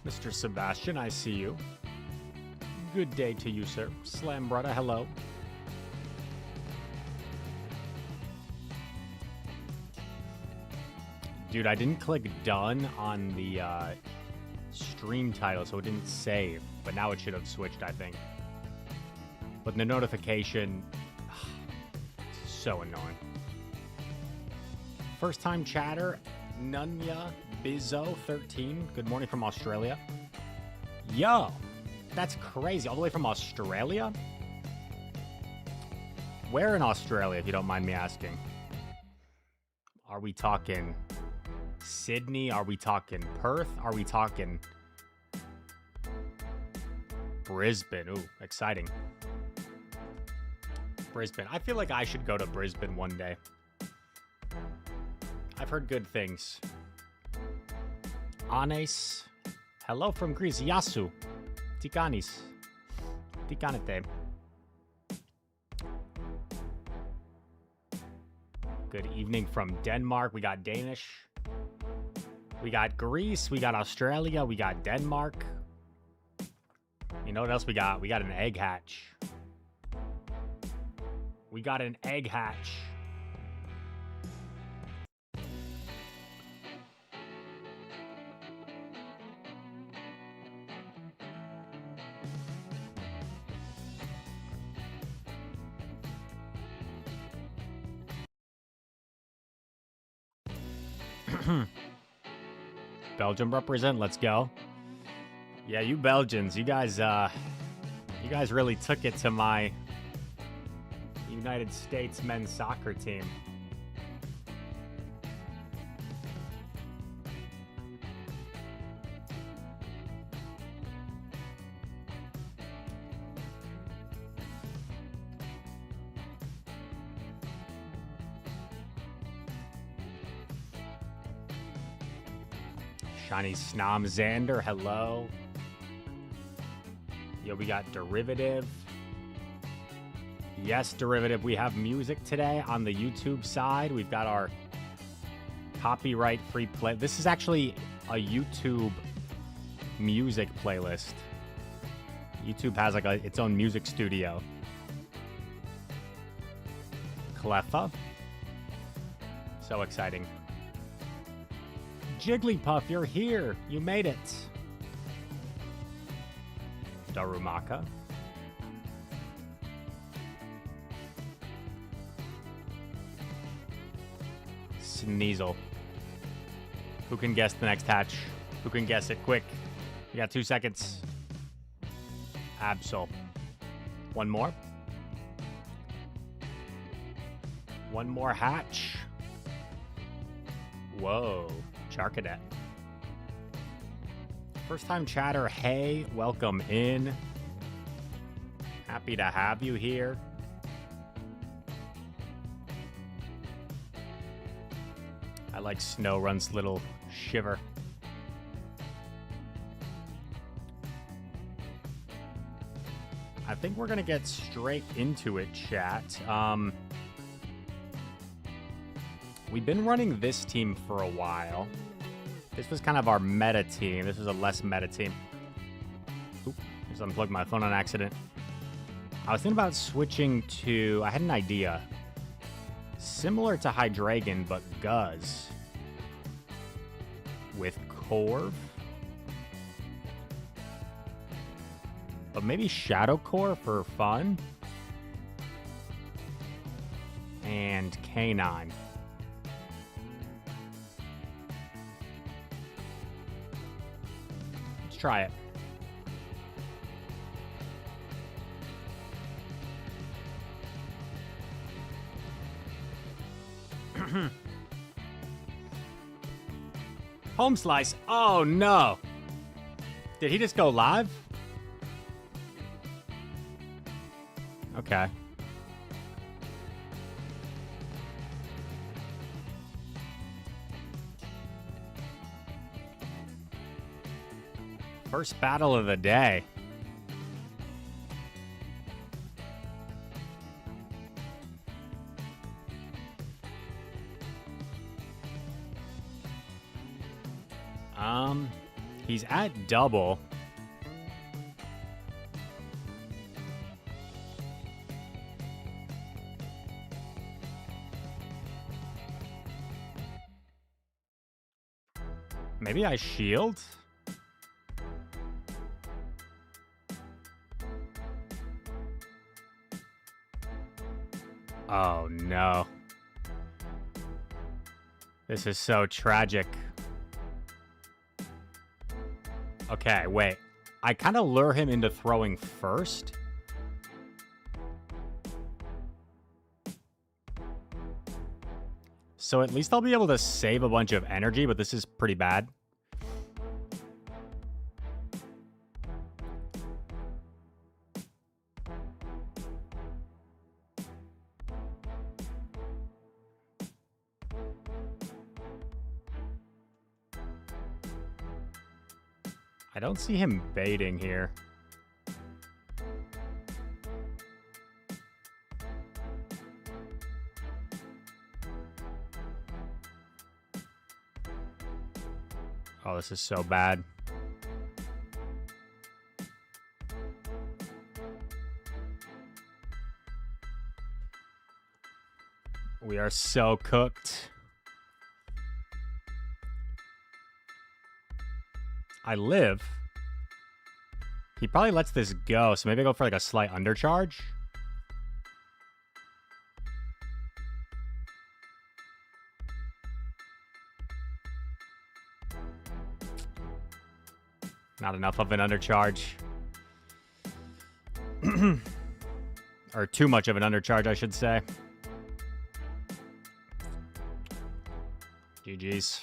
Mr. Sebastian, I see you. Good day to you, sir. Slam brother, hello. Dude, I didn't click done on the stream title, so it didn't save. But now it should have switched, I think. But the notification... so annoying. First time chatter, Nunya Bizzo 13. Good morning from Australia. Yo, that's crazy. All the way from Australia? Where in Australia, if you don't mind me asking? Are we talking Sydney? Are we talking Perth? Are we talking Brisbane? Ooh, exciting. Brisbane. I feel like I should go to Brisbane one day. I've heard good things. Anes. Hello from Greece. Yasu. Tikanis. Tikanete. Good evening from Denmark. We got Danish. We got Greece. We got Australia. We got Denmark. You know what else we got? We got an egg hatch. We got an egg hatch. Belgium represent. Let's go. Yeah, you Belgians, you guys really took it to my United States men's soccer team. Shiny Snom Xander, hello. Yo, we got Derivative. Yes, Derivative, we have music today on the YouTube side. We've got our copyright-free play. This is actually a YouTube music playlist. YouTube has like its own music studio. Cleffa. So exciting. Jigglypuff, you're here. You made it. Darumaka. Sneasel. Who can guess the next hatch? Who can guess it? Quick. You got 2 seconds. Absol. One more. One more hatch. Whoa. Charcadet. First time chatter, hey, welcome in. Happy to have you here. I like Snowrun's little shiver. I think we're gonna get straight into it, chat. We've been running this team for a while. This was kind of our meta team. This was a less meta team. Oop, just unplugged my phone on accident. I was thinking about switching to... I had an idea. Similar to Hydreigon, but Guzz. With Corv. But maybe Shadow Core for fun. And K9. Let's try it. Home slice. Oh no. Did he just go live? Okay. First battle of the day. He's at double. Maybe I shield? Oh, no. This is so tragic. Okay, wait. I kind of lure him into throwing first. So at least I'll be able to save a bunch of energy, but this is pretty bad. I don't see him baiting here. Oh, this is so bad. We are so cooked. I live. He probably lets this go, so maybe I go for like a slight undercharge. Not enough of an undercharge. Or too much of an undercharge, I should say. GG's.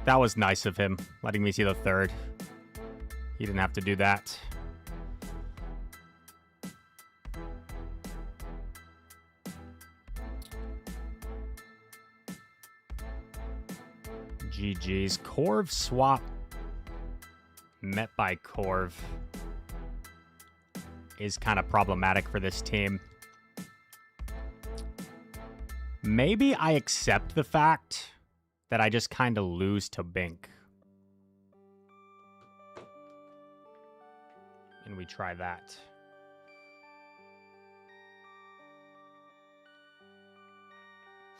That was nice of him, letting me see the third. He didn't have to do that. GG's. Corv swap met by Corv is kind of problematic for this team. Maybe I accept the fact that I just kind of lose to Bink. And we try that.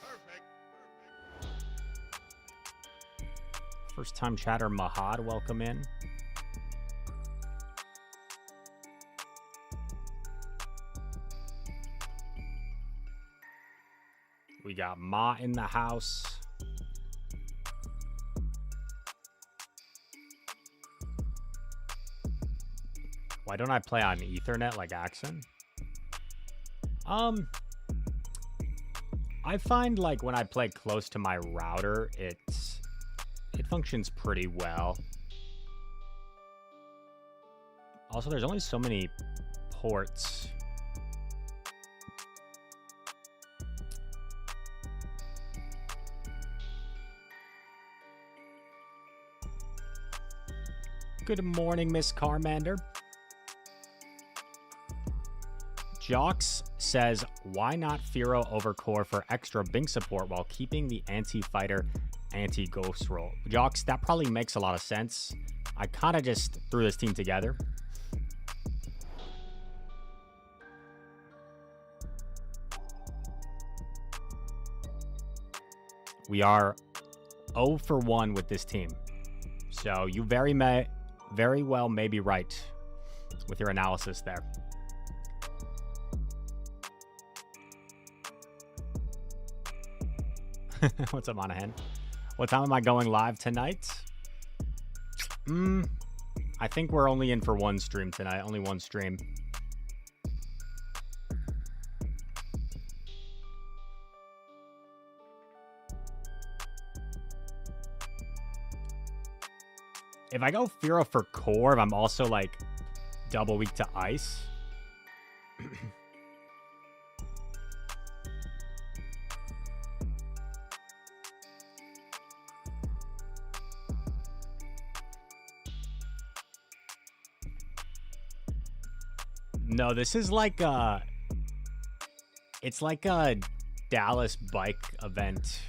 Perfect. First time chatter Mahad, welcome in. We got Ma in the house. Why don't I play on Ethernet like Axon? I find like when I play close to my router, it functions pretty well. Also, there's only so many ports. Good morning, Miss Carmander. Jox says, why not Firo over Core for extra Bink support while keeping the anti-fighter, anti-ghost role? Jox, that probably makes a lot of sense. I kind of just threw this team together. We are 0 for 1 with this team. So you very well may be right with your analysis there. What's up, Monahan? What time am I going live tonight? I think we're only in for one stream tonight. Only one stream. If I go Firo for Corv, I'm also like double weak to ice. No, this is like it's like a Dallas bike event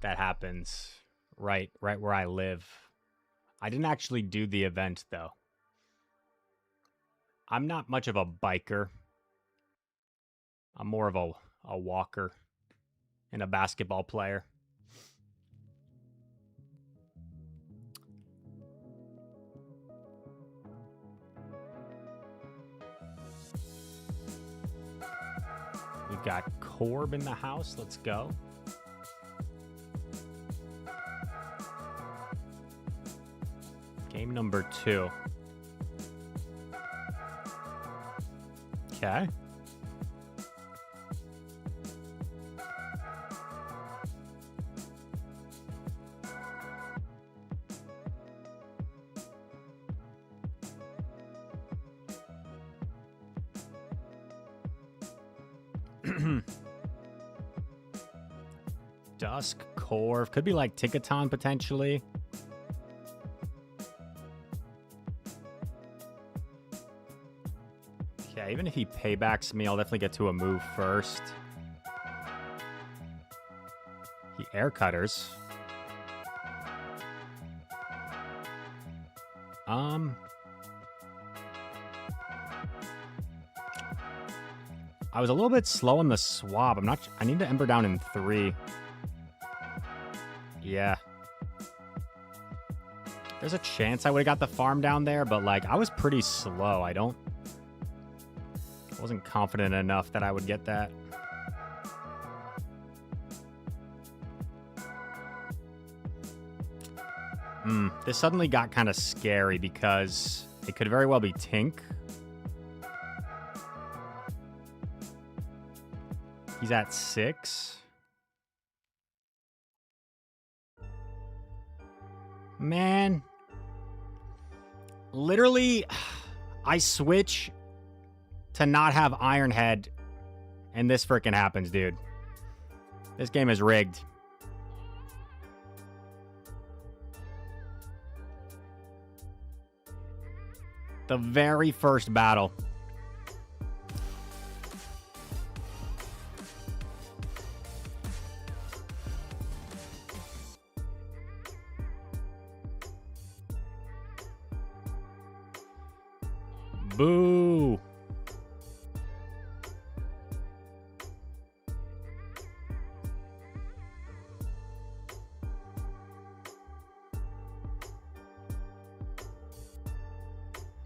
that happens right where I live. I didn't actually do the event, though. I'm not much of a biker. I'm more of a walker and a basketball player. We've got Corb in the house. Let's go. Game number 2. Okay. Dusk, Corv. Could be like Tickaton potentially. Yeah, even if he paybacks me, I'll definitely get to a move first. He air cutters. I was a little bit slow on the swap. I need to Ember down in 3. Yeah. There's a chance I would have got the farm down there, but like I was pretty slow. I wasn't confident enough that I would get that. This suddenly got kind of scary because it could very well be Tink. He's at 6. Man. Literally, I switch to not have Ironhead, and this freaking happens, dude. This game is rigged. The very first battle. Boo.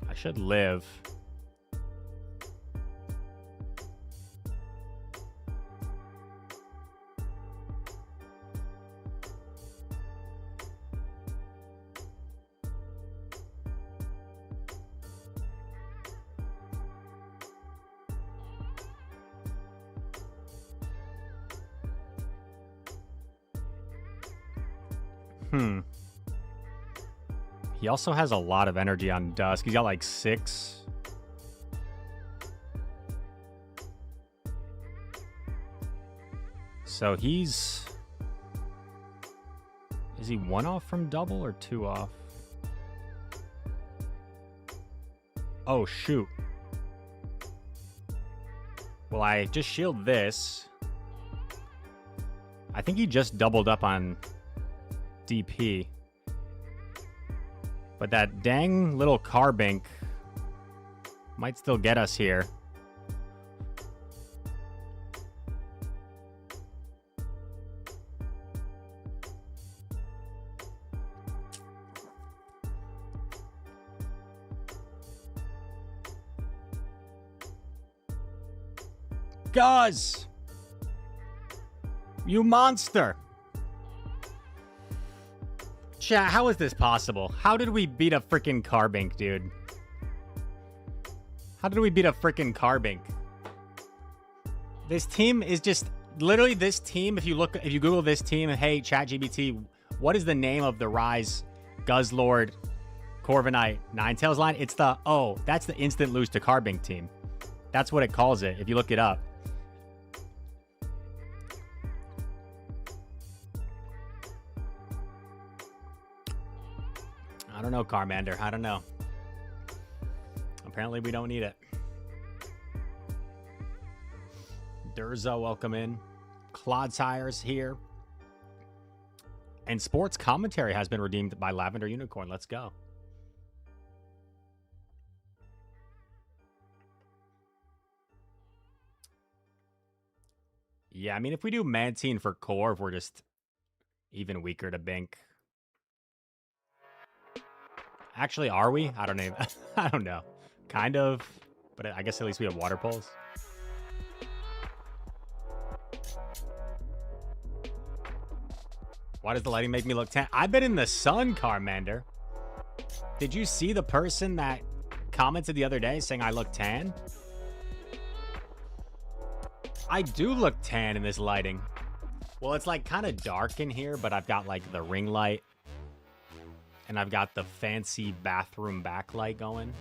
I should live. He also has a lot of energy on Dusk. He's got like 6. So is he 1 off from double or 2 off? Oh, shoot. Well, I just shield this. I think he just doubled up on DP. But that dang little Carbink might still get us here. Guz! You monster! Chat, how is this possible? How did we beat a freaking Carbink, dude? How did we beat a freaking Carbink? This team is just literally this team. If you Google this team, hey, ChatGPT, what is the name of the Reis, Guzzlord, Corviknight, Ninetales line? It's that's the instant lose to Carbink team. That's what it calls it if you look it up. I don't know, Carmander. I don't know. Apparently, we don't need it. Durza, welcome in. Clodsire's here. And sports commentary has been redeemed by Lavender Unicorn. Let's go. Yeah, I mean, if we do Mantine for core, if we're just even weaker to Bink. Actually, are we? I don't know. I don't know. Kind of. But I guess at least we have water pulse. Why does the lighting make me look tan? I've been in the sun, Carmander. Did you see the person that commented the other day saying I look tan? I do look tan in this lighting. Well, it's like kind of dark in here, but I've got like the ring light. And I've got the fancy bathroom backlight going.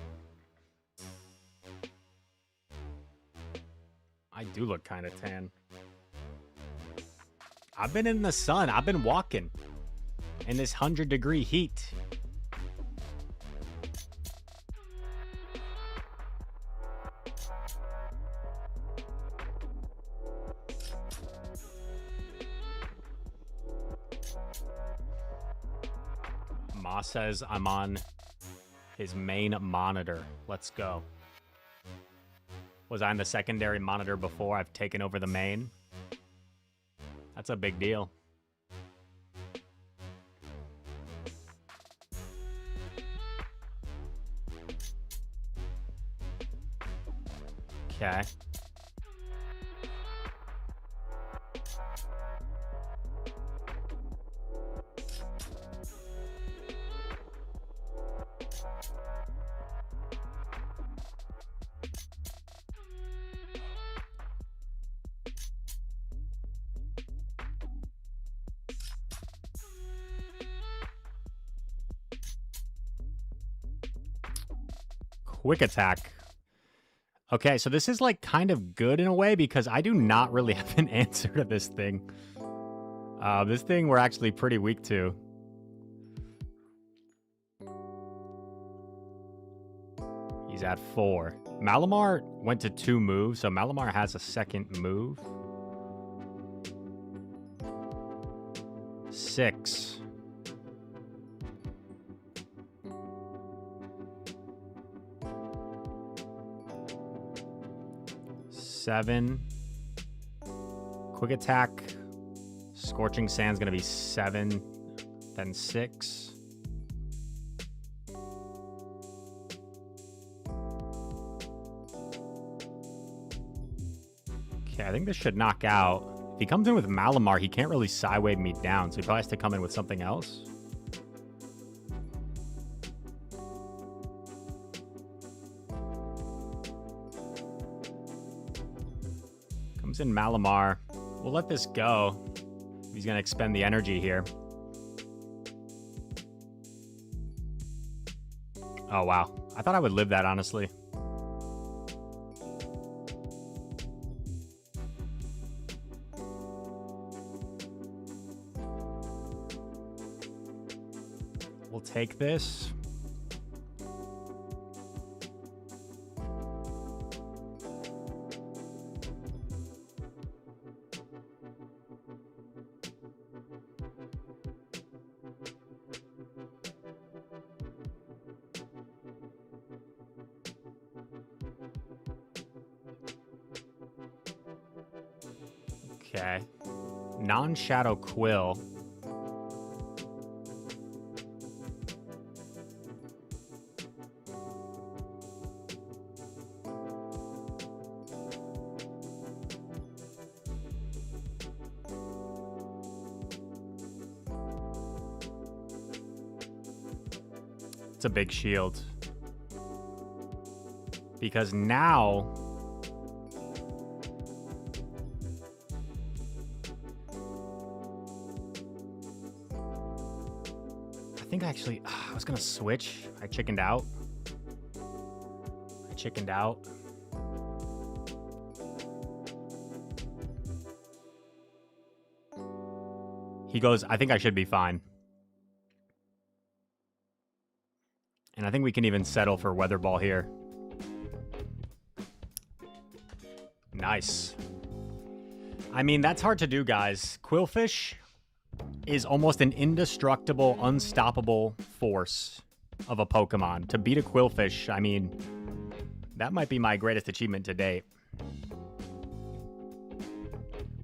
I do look kind of tan. I've been in the sun. I've been walking in this 100-degree heat. Ma says I'm on his main monitor. Let's go. Was I on the secondary monitor before? I've taken over the main. That's a big deal. Okay. Quick attack. Okay, so this is like kind of good in a way because I do not really have an answer to this thing. This thing we're actually pretty weak to. He's at 4. Malamar went to 2 moves, so Malamar has a second move. 6. 7. Quick attack. Scorching Sand's going to be 7, then 6. Okay, I think this should knock out. If he comes in with Malamar, he can't really sidewave me down, so he probably has to come in with something else. Comes in Malamar. We'll let this go. He's going to expend the energy here. Oh, wow. I thought I would live that, honestly. We'll take this. Okay. Non-Shadow Quill. It's a big shield. Because now... I think actually, I was going to switch. I chickened out. He goes, I think I should be fine. And I think we can even settle for Weather Ball here. Nice. I mean, that's hard to do, guys. Quillfish, is almost an indestructible, unstoppable force of a Pokemon. To beat a Quillfish, I mean, that might be my greatest achievement to date.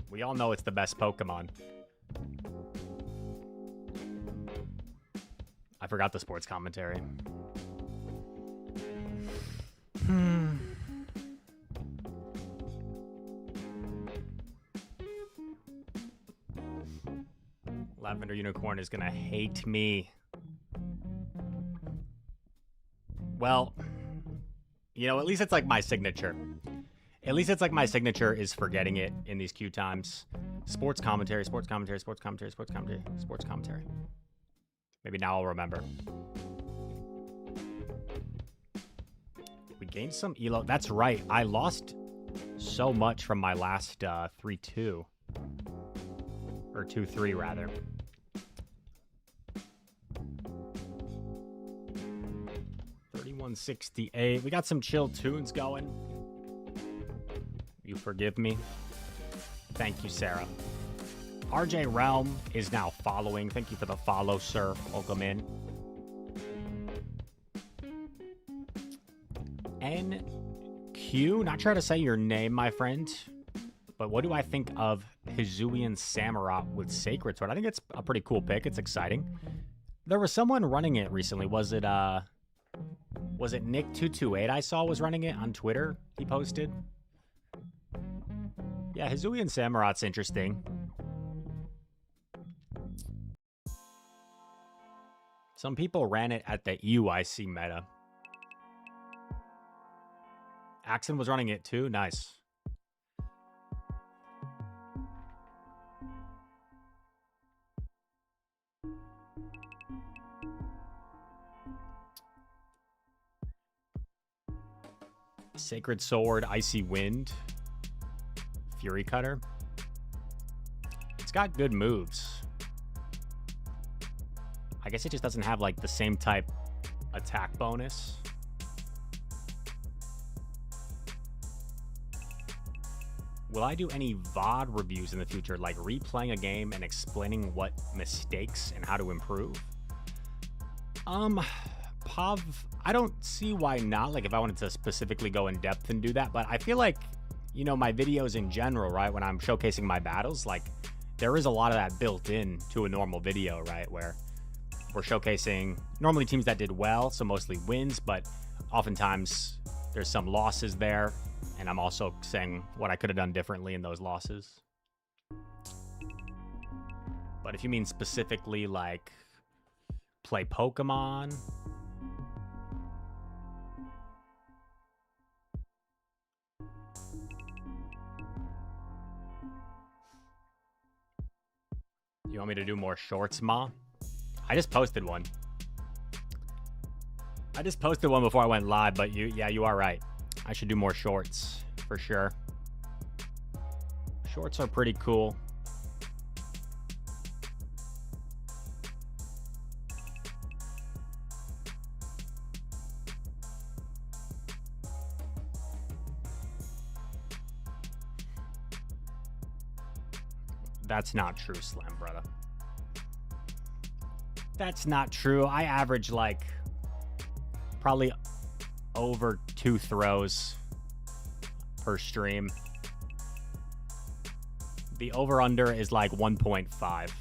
We all know it's the best Pokemon. I forgot the sports commentary. Lavender Unicorn is gonna hate me. Well, you know, at least it's like my signature. At least it's like my signature is forgetting it in these queue times. Sports commentary, sports commentary, sports commentary, sports commentary, sports commentary. Maybe now I'll remember. We gained some elo. That's right. I lost so much from my last 3-2. Or 2-3, rather. $31.68. We got some chill tunes going. You forgive me? Thank you, Sarah. RJ Realm is now following. Thank you for the follow, sir. Welcome in. NQ, not sure how to say your name, my friend. But what do I think of Hisuian Samurott with Sacred Sword? I think it's a pretty cool pick. It's exciting. There was someone running it recently. Was it Nick228 I saw was running it on Twitter? He posted. Yeah, Hisuian Samurott's interesting. Some people ran it at the UIC meta. Axon was running it too. Nice. Sacred Sword, Icy Wind, Fury Cutter. It's got good moves. I guess it just doesn't have like the same type attack bonus. Will I do any VOD reviews in the future, like replaying a game and explaining what mistakes and how to improve? Pav, I don't see why not, like if I wanted to specifically go in depth and do that, but I feel like, you know, my videos in general, right, when I'm showcasing my battles, like there is a lot of that built in to a normal video, right, where we're showcasing normally teams that did well, so mostly wins, but oftentimes there's some losses there, and I'm also saying what I could have done differently in those losses. But if you mean specifically like play Pokemon, you want me to do more shorts, Ma? I just posted one. I just posted one before I went live, but you are right. I should do more shorts, for sure. Shorts are pretty cool. That's not true, Slam, brother. That's not true. I average like probably over 2 throws per stream. The over-under is like 1.5.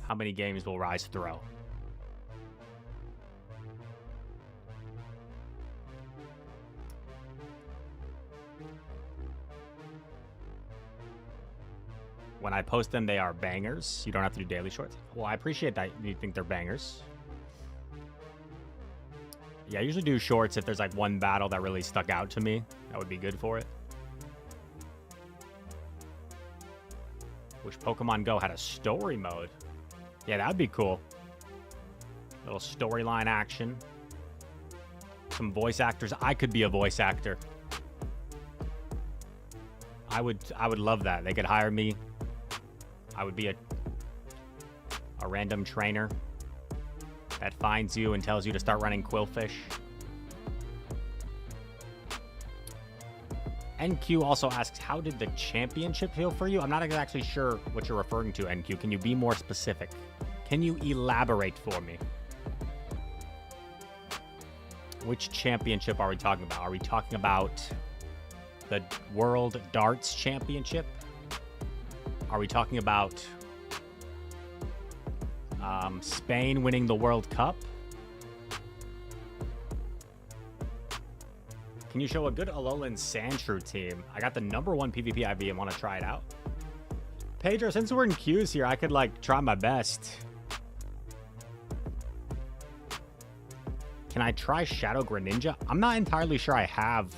How many games will Reis throw? When I post them, they are bangers. You don't have to do daily shorts. Well, I appreciate that you think they're bangers. Yeah, I usually do shorts if there's like one battle that really stuck out to me. That would be good for it. Wish Pokemon Go had a story mode. Yeah, that would be cool. Little storyline action. Some voice actors. I could be a voice actor. I would love that. They could hire me. I would be a random trainer that finds you and tells you to start running Quillfish. NQ also asks, how did the championship feel for you? I'm not exactly sure what you're referring to, NQ. Can you be more specific? Can you elaborate for me? Which championship are we talking about? Are we talking about the World Darts Championship? Are we talking about Spain winning the World Cup? Can you show a good Alolan Sandshrew team? I got the #1 PvP IV and want to try it out. Pedro, since we're in queues here, I could like try my best. Can I try Shadow Greninja? I'm not entirely sure I have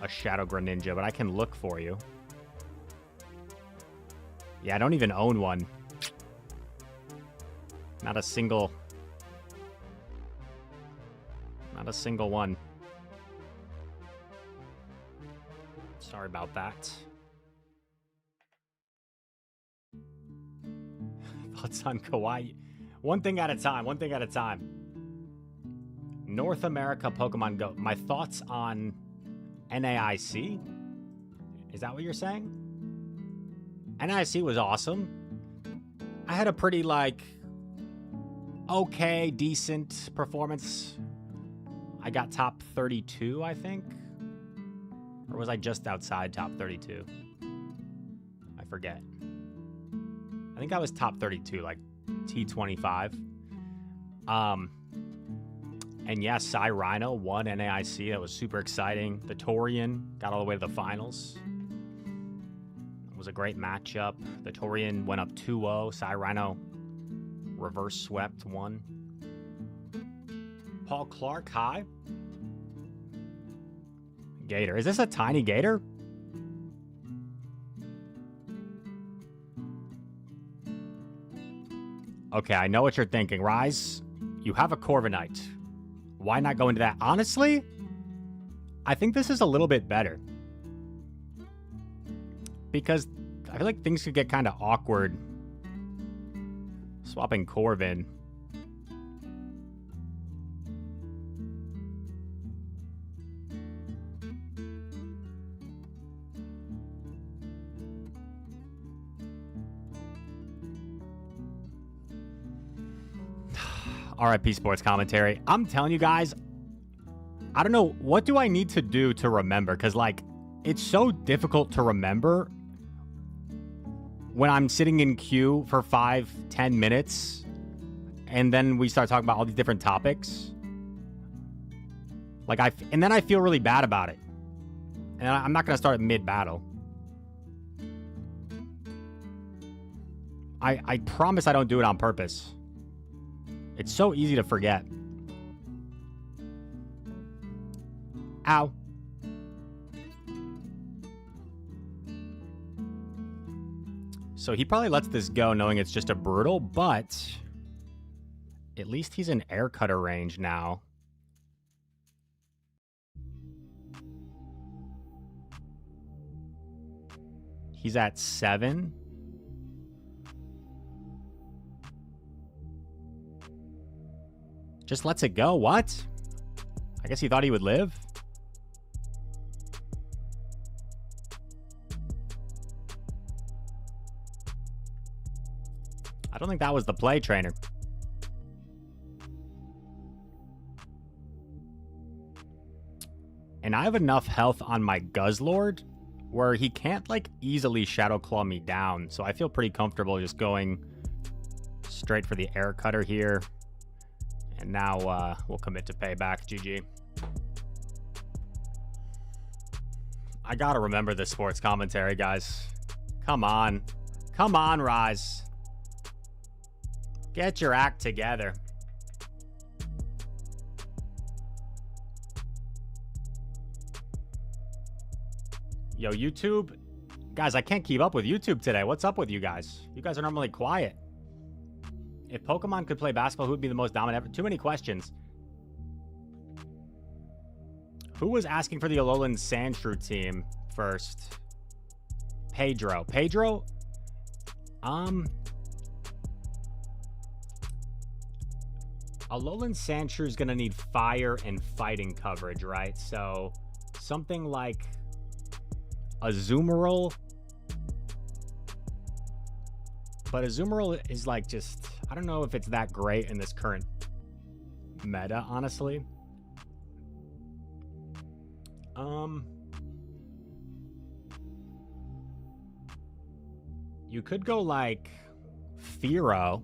a Shadow Greninja, but I can look for you. Yeah, I don't even own one. Not a single one. Sorry about that. Thoughts on Kawaii? One thing at a time. North America Pokemon Go. My thoughts on NAIC? Is that what you're saying? NAIC was awesome. I had a pretty, like, okay, decent performance. I got top 32, I think. Or was I just outside top 32? I forget. I think I was top 32, like T25. And yeah, Rhino won NAIC. That was super exciting. The Torian got all the way to the finals. It was a great matchup. The Torian went up 2-0. Rhino reverse swept, won. Paul Clark, hi. Gator. Is this a tiny gator? Okay, I know what you're thinking. Reis, you have a Corviknight. Why not go into that? Honestly, I think this is a little bit better. Because I feel like things could get kind of awkward swapping Corvin. RIP Sports Commentary. I'm telling you guys, I don't know, what do I need to do to remember? Because, like, it's so difficult to remember when I'm sitting in queue for 5-10 minutes and then we start talking about all these different topics. Like, and then I feel really bad about it. And I'm not going to start mid-battle. I promise I don't do it on purpose. It's so easy to forget. Ow. So he probably lets this go knowing it's just a brutal, but at least he's in air cutter range now. He's at 7. Just lets it go. What? I guess he thought he would live. I don't think that was the play, trainer. And I have enough health on my Guzzlord where he can't, like, easily Shadow Claw me down. So I feel pretty comfortable just going straight for the air cutter here. And now we'll commit to payback. GG. I gotta remember this sports commentary, guys. Come on. Come on, Reis. Get your act together. Yo, YouTube. Guys, I can't keep up with YouTube today. What's up with you guys? You guys are normally quiet. If Pokemon could play basketball, who would be the most dominant ever? Too many questions. Who was asking for the Alolan Sandshrew team first? Pedro. Pedro? Alolan Sandshrew is going to need fire and fighting coverage, right? So something like Azumarill. But Azumarill is like just... I don't know if it's that great in this current meta, honestly. You could go like Fearow.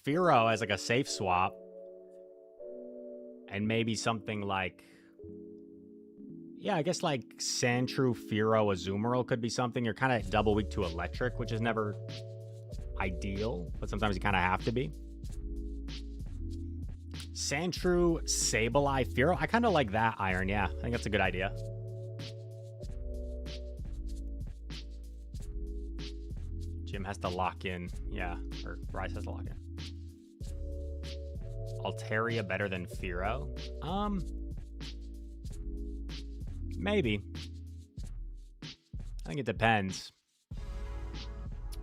Fearow as like a safe swap. And maybe something like... Yeah, I guess like Sandshrew, Fearow, Azumarill could be something. You're kind of double weak to electric, which is never ideal, but sometimes you kind of have to be. Sandshrew, Sableye, Fearow. I kind of like that iron, yeah. I think that's a good idea. Jim has to lock in. Yeah, or Reis has to lock in. Altaria better than Fearow? Maybe. I think it depends.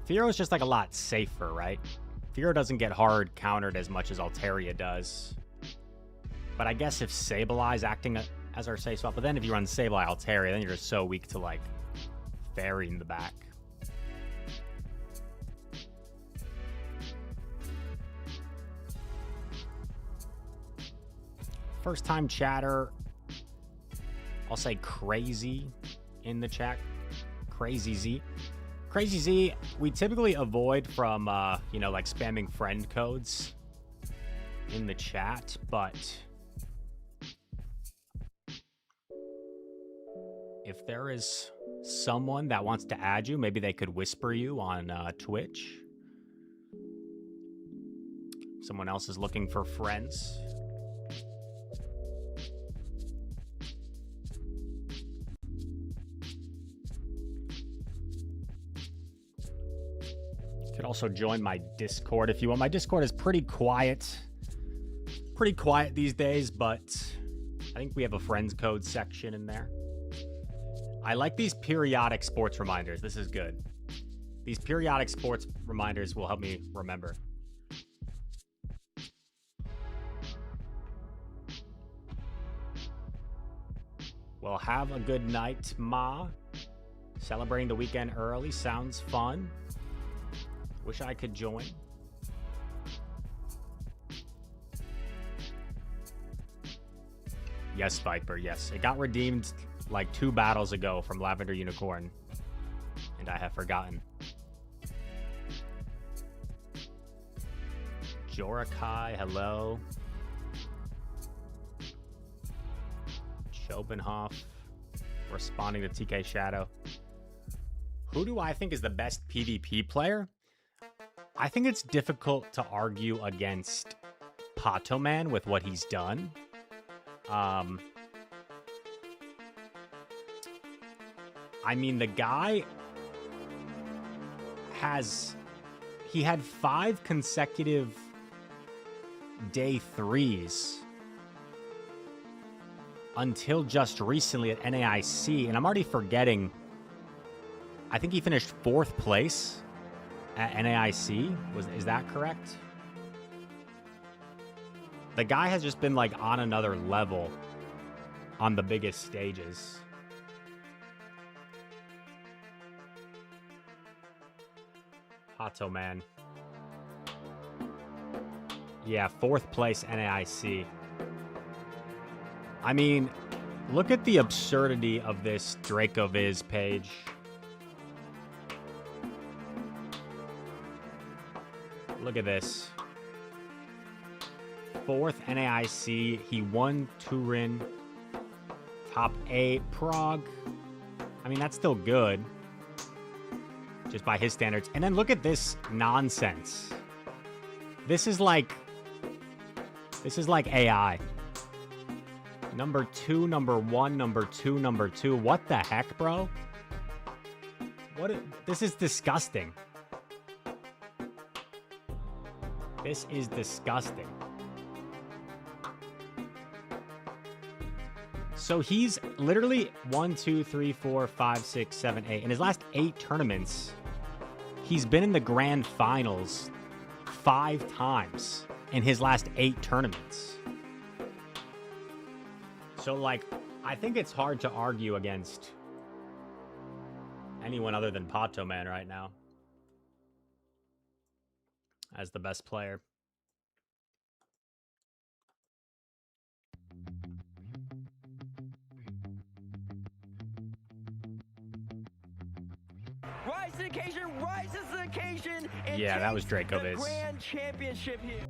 Fearow is just like a lot safer, right? Fearow doesn't get hard countered as much as Altaria does. But I guess if Sableye is acting as our safe swap, but then if you run Sableye Altaria, then you're just so weak to like Fairy in the back. First time chatter, I'll say Crazy in the chat. Crazy Z. Crazy Z, we typically avoid from, like spamming friend codes in the chat, but if there is someone that wants to add you, maybe they could whisper you on Twitch. Someone else is looking for friends. Could also join my Discord if you want. My Discord is pretty quiet these days, but I think we have a friends code section in there. I like these periodic sports reminders. This is good. These periodic sports reminders will help me remember. Well, have a good night, Ma. Celebrating the weekend early sounds fun. Wish I could join. Yes, Viper, yes. It got redeemed like 2 battles ago from Lavender Unicorn, and I have forgotten. Jorakai, hello. Schopenhoff, responding to TK Shadow. Who do I think is the best PvP player? I think it's difficult to argue against Patoman with what he's done. I mean, the guy he had 5 consecutive day 3s until just recently at NAIC, and I'm already forgetting. I think he finished 4th place at NAIC. Is that correct? The guy has just been like on another level on the biggest stages. Hato, man. Yeah, 4th place NAIC. I mean, look at the absurdity of this DracoViz page. Look at this. 4th NAIC. He won Turin. Top 8. Prague. I mean, that's still good. Just by his standards. And then look at this nonsense. This is like AI. Number 2, number 1, number 2, number 2. What the heck, bro? This is disgusting. This is disgusting. So he's literally 1, 2, 3, 4, 5, 6, 7, 8. In his last 8 tournaments, he's been in the grand finals 5 times in his last 8 tournaments. So, like, I think it's hard to argue against anyone other than Pato Man right now as the best player. Rise to the occasion, rises to the occasion, and yeah, that was takes Dracoviz. the grand championship here.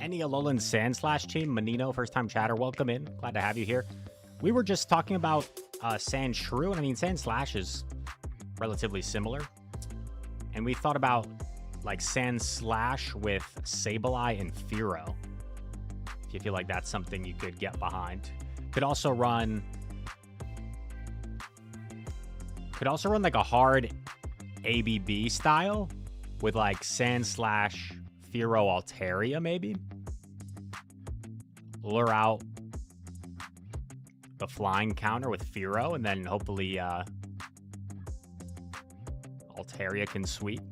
Any Alolan Sandslash team? Menino, first time chatter, welcome in. Glad to have you here. We were just talking about Sandshrew, and I mean, Sandslash is relatively similar. And we thought about like Sandslash with Sableye and Fearow. If you feel like that's something you could get behind. Could also run like a hard ABB style with like Sandslash, Fearow, Altaria maybe. Lure out the flying counter with Fearow, and then hopefully Altaria can sweep.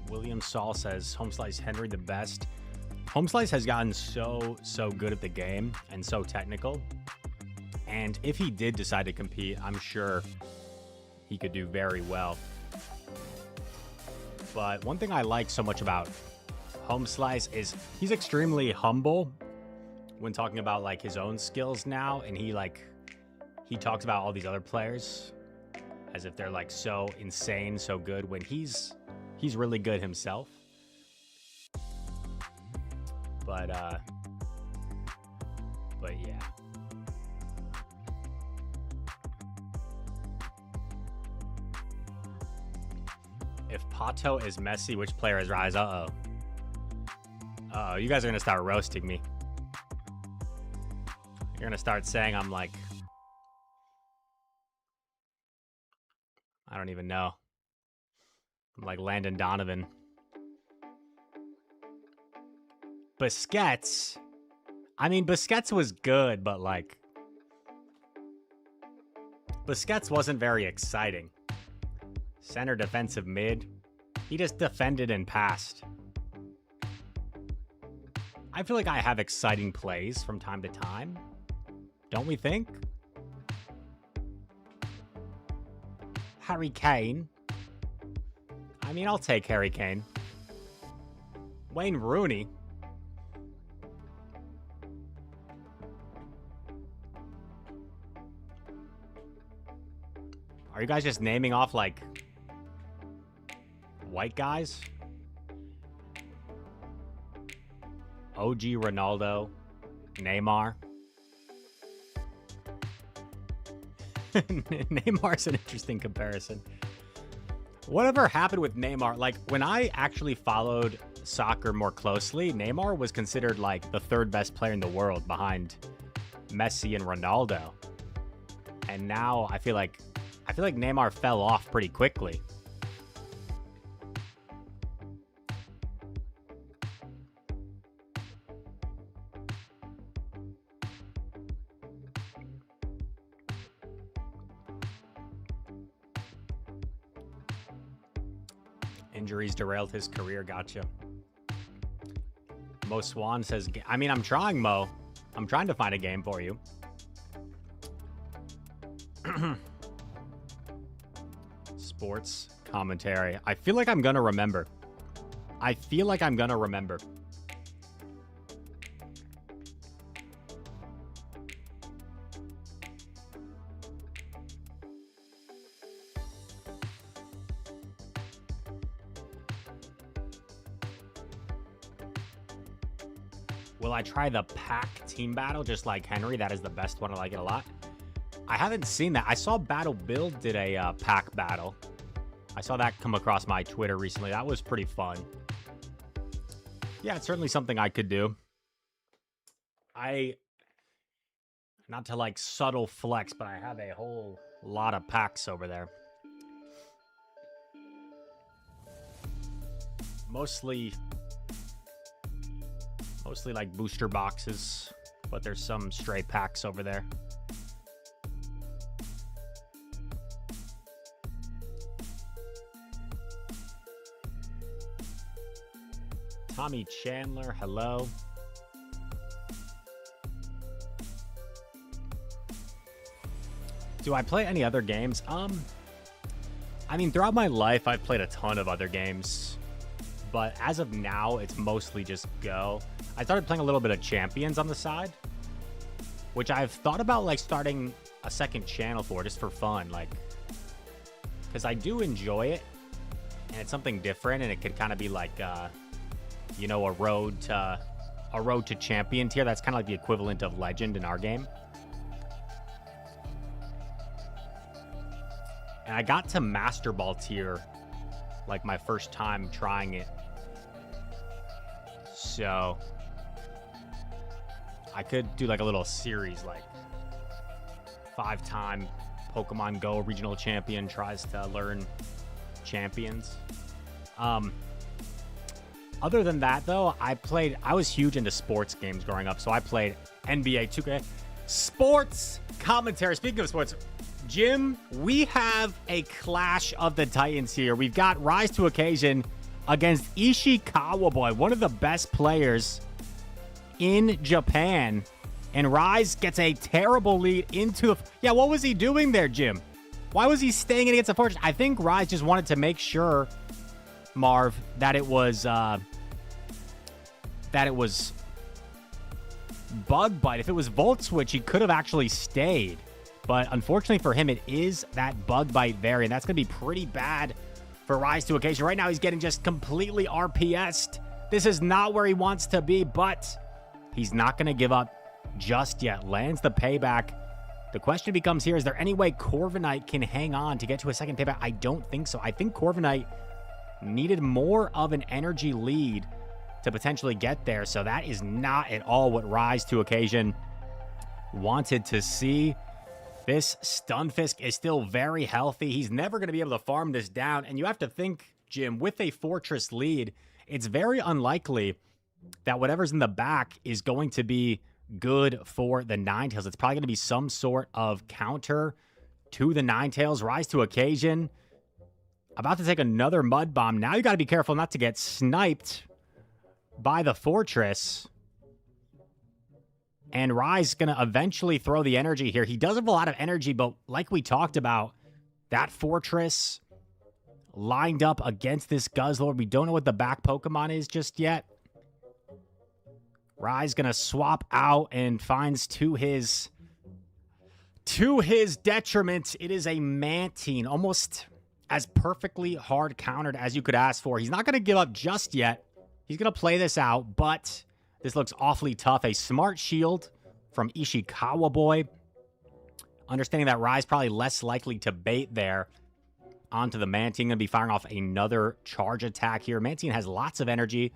William Saul says, Homeslice Henry the best. Homeslice has gotten so good at the game and so technical. And if he did decide to compete, I'm sure he could do very well. But one thing I like so much about Homeslice is he's extremely humble when talking about like his own skills now. And he talks about all these other players as if they're like so insane, so good, when he's really good himself. But yeah. If Pato is Messi, which player is Reis? Uh-oh. Uh-oh, you guys are going to start roasting me. You're going to start saying I'm like... I don't even know. I'm like Landon Donovan. Busquets. I mean, Busquets was good, but like... Busquets wasn't very exciting. Center defensive mid. He just defended and passed. I feel like I have exciting plays from time to time. Don't we think? Harry Kane. I mean, I'll take Harry Kane. Wayne Rooney. Are you guys just naming off, like, white guys? OG Ronaldo. Neymar. Neymar's an interesting comparison. Whatever happened with Neymar? Like, when I actually followed soccer more closely, Neymar was considered like the third best player in the world behind Messi and Ronaldo. And now I feel like Neymar fell off pretty quickly. Injuries derailed his career. Gotcha. Mo Swan says, I mean, I'm trying, Mo. I'm trying to find a game for you. Sports commentary. I feel like I'm going to remember. Will I try the pack team battle just like Henry? That is the best one. I like it a lot. I haven't seen that. I saw Battle Build did a pack battle. I saw that come across my Twitter recently. That was pretty fun. Yeah, it's certainly something I could do. Not to like subtle flex, but I have a whole lot of packs over there. Mostly like booster boxes, but there's some stray packs over there. Tommy Chandler, hello. Do I play any other games? I mean, throughout my life, I've played a ton of other games, but as of now, it's mostly just Go. I started playing a little bit of Champions on the side, which I've thought about like starting a second channel for, just for fun, like, because I do enjoy it, and it's something different, and it could kind of be like, you know, a road to champion tier. That's kind of like the equivalent of legend in our game. And I got to Master Ball tier like my first time trying it. So I could do like a little series, like 5-time Pokemon Go regional champion tries to learn champions. Other than that, though, I was huge into sports games growing up, so I played NBA 2K. Sports commentary. Speaking of sports, Jim, we have a clash of the Titans here. We've got Rise to Occasion against Ishikawa Boy, one of the best players in Japan. And Rise gets a terrible lead into... Yeah, what was he doing there, Jim? Why was he staying in against the Fortress? I think Rise just wanted to make sure, Marv, that it was Bug Bite. If it was Volt Switch, he could have actually stayed. But unfortunately for him, it is that Bug Bite variant. That's going to be pretty bad for Rise to Occasion. Right now, he's getting just completely RPS'd. This is not where he wants to be, but he's not going to give up just yet. Lands the payback. The question becomes here, is there any way Corviknight can hang on to get to a second payback? I don't think so. I think Corviknight needed more of an energy lead to potentially get there, so that is not at all what Rise to Occasion wanted to see. This Stunfisk is still very healthy. He's never going to be able to farm this down. And you have to think, Jim, with a Fortress lead, it's very unlikely that whatever's in the back is going to be good for the Ninetales. It's probably going to be some sort of counter to the Ninetales. Rise to Occasion about to take another Mud Bomb. Now you got to be careful not to get sniped by the Fortress. And Rise going to eventually throw the energy here. He does have a lot of energy, but like we talked about, that Fortress lined up against this Guzzlord. We don't know what the back Pokemon is just yet. Rise going to swap out and finds to his detriment, it is a Mantine. Almost as perfectly hard countered as you could ask for. He's not going to give up just yet. He's going to play this out, but this looks awfully tough. A Smart Shield from Ishikawa Boy. Understanding that Rise probably less likely to bait there onto the Mantine. Going to be firing off another charge attack here. Mantine has lots of energy.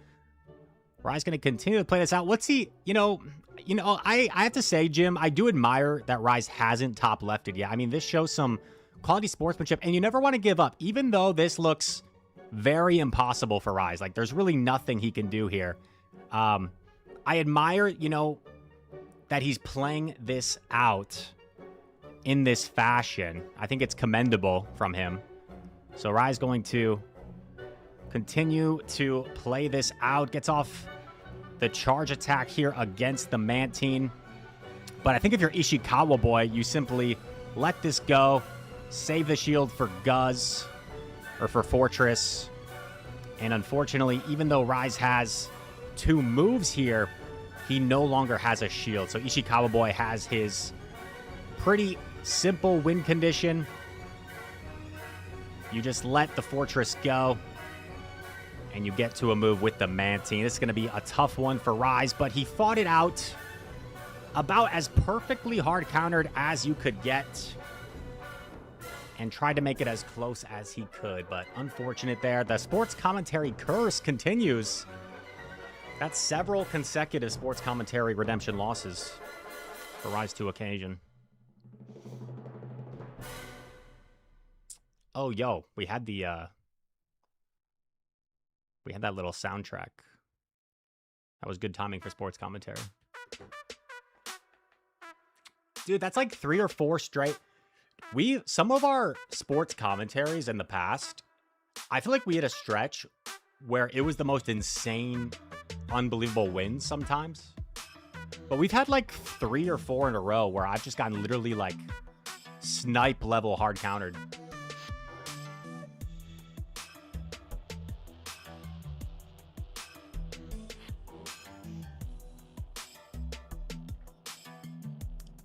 Rise going to continue to play this out. What's he, I have to say, Jim, I do admire that Rise hasn't top lefted yet. I mean, this shows some quality sportsmanship, and you never want to give up, even though this looks very impossible for Rise. Like, there's really nothing he can do here. I admire, that he's playing this out in this fashion. I think it's commendable from him. So Rise going to continue to play this out. Gets off the charge attack here against the Mantine. But I think if you're Ishikawa Boy, you simply let this go. Save the shield for Guzz, or for Fortress. And unfortunately, even though Rise has 2 moves here, he no longer has a shield. So Ishikawa Boy has his pretty simple win condition. You just let the Fortress go, and you get to a move with the Mantine. This is going to be a tough one for Rise, but he fought it out about as perfectly hard countered as you could get, and tried to make it as close as he could, but unfortunate there. The sports commentary curse continues. That's several consecutive sports commentary redemption losses for Rise to Occasion. Oh, yo, we had that little soundtrack. That was good timing for sports commentary. Dude, that's like 3 or 4 straight. Some of our sports commentaries in the past, I feel like we had a stretch where it was the most insane, unbelievable wins sometimes. But we've had like 3 or 4 in a row where I've just gotten literally like snipe level hard countered.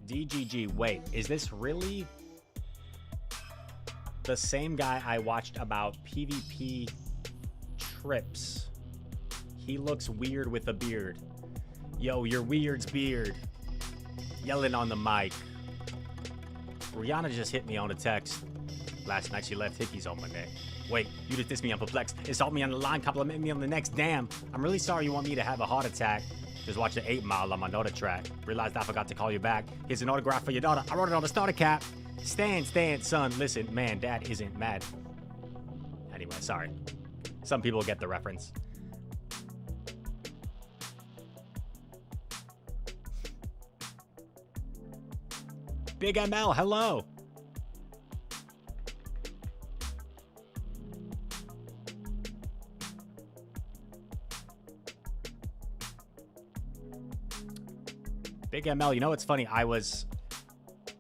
DGG, wait, is this really the same guy I watched about PvP trips? He looks weird with a beard. Yo, your weird's beard. Yelling on the mic. Rihanna just hit me on a text. Last night she left hickeys on my neck. Wait, you just dissed me, I'm perplexed. Insult me on the line, compliment me on the next. Damn, I'm really sorry you want me to have a heart attack. Just watch the 8 Mile on my daughter track. Realized I forgot to call you back. Here's an autograph for your daughter. I wrote it on the starter cap. Stand, son. Listen, man, dad isn't mad. Anyway, sorry. Some people get the reference. Big ML, hello. Big ML, you know what's funny?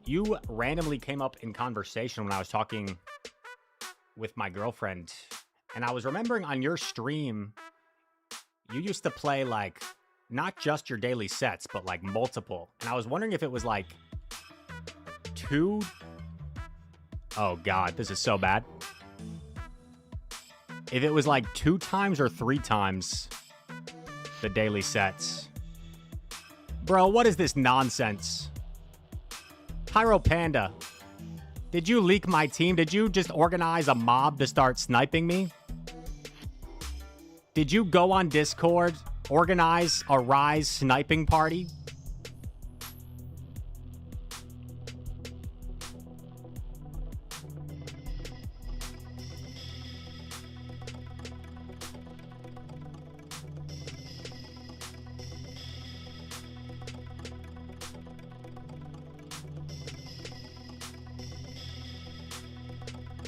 You randomly came up in conversation when I was talking with my girlfriend. And I was remembering on your stream, you used to play like, not just your daily sets, but like multiple. And I was wondering if it was like 2. Oh God, this is so bad. If it was like 2 times or 3 times the daily sets. Bro, what is this nonsense? Pyro Panda, did you leak my team? Did you just organize a mob to start sniping me? Did you go on Discord, organize a Reis sniping party?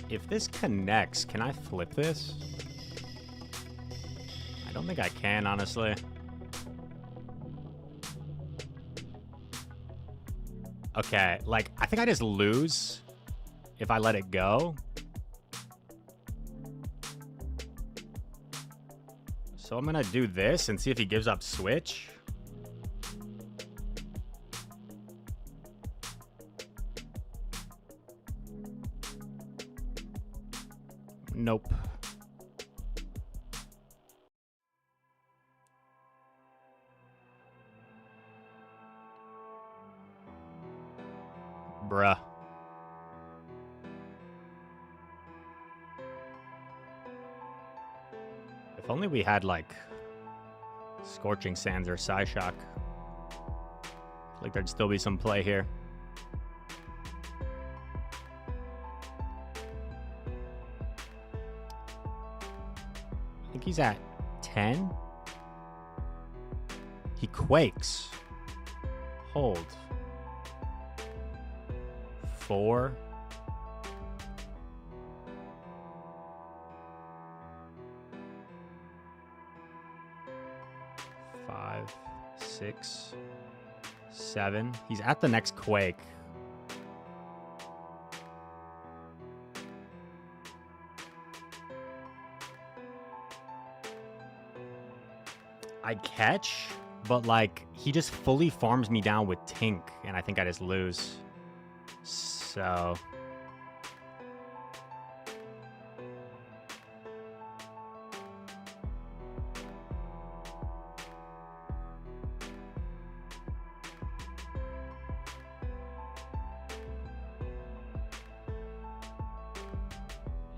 If this connects, can I flip this? I don't think I can, honestly. Okay, like, I think I just lose if I let it go. So I'm gonna do this and see if he gives up switch. Nope. Bruh. If only we had, like, Scorching Sands or Psyshock. I feel like there'd still be some play here. I think he's at 10. He quakes. Hold. 4. 5, 6, 7. He's at the next quake. I catch, but like he just fully farms me down with Tink, and I think I just lose. So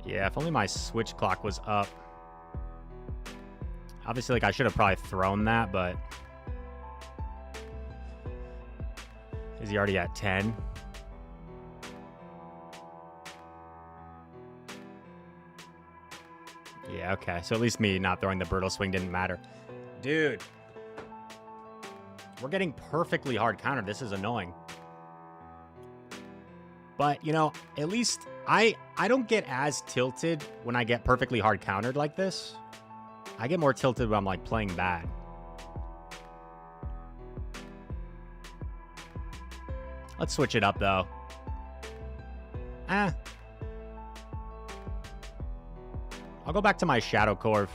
yeah, if only my switch clock was up. Obviously, like, I should have probably thrown that, but is he already at 10? Yeah, okay. So at least me not throwing the brutal swing didn't matter. Dude. We're getting perfectly hard countered. This is annoying. But, you know, at least I don't get as tilted when I get perfectly hard countered like this. I get more tilted when I'm, like, playing bad. Let's switch it up, though. I'll go back to my Shadow Corv.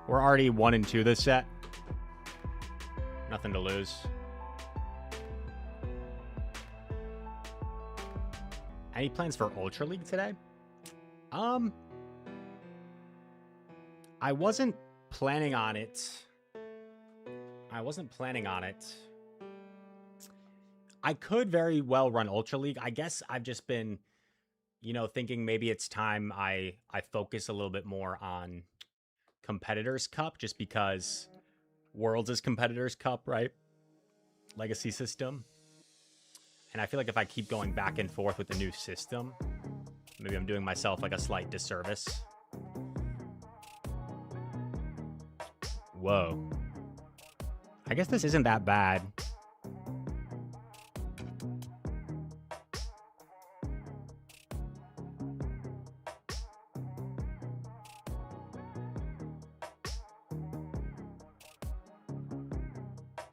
We're already 1 and 2 this set. Nothing to lose. Any plans for Ultra League today? I wasn't planning on it. I could very well run Ultra League. I guess I've just been, you know, thinking maybe it's time I focus a little bit more on Competitors Cup, just because Worlds is Competitors Cup, right? Legacy system. And I feel like if I keep going back and forth with the new system, maybe I'm doing myself like a slight disservice. Whoa. I guess this isn't that bad.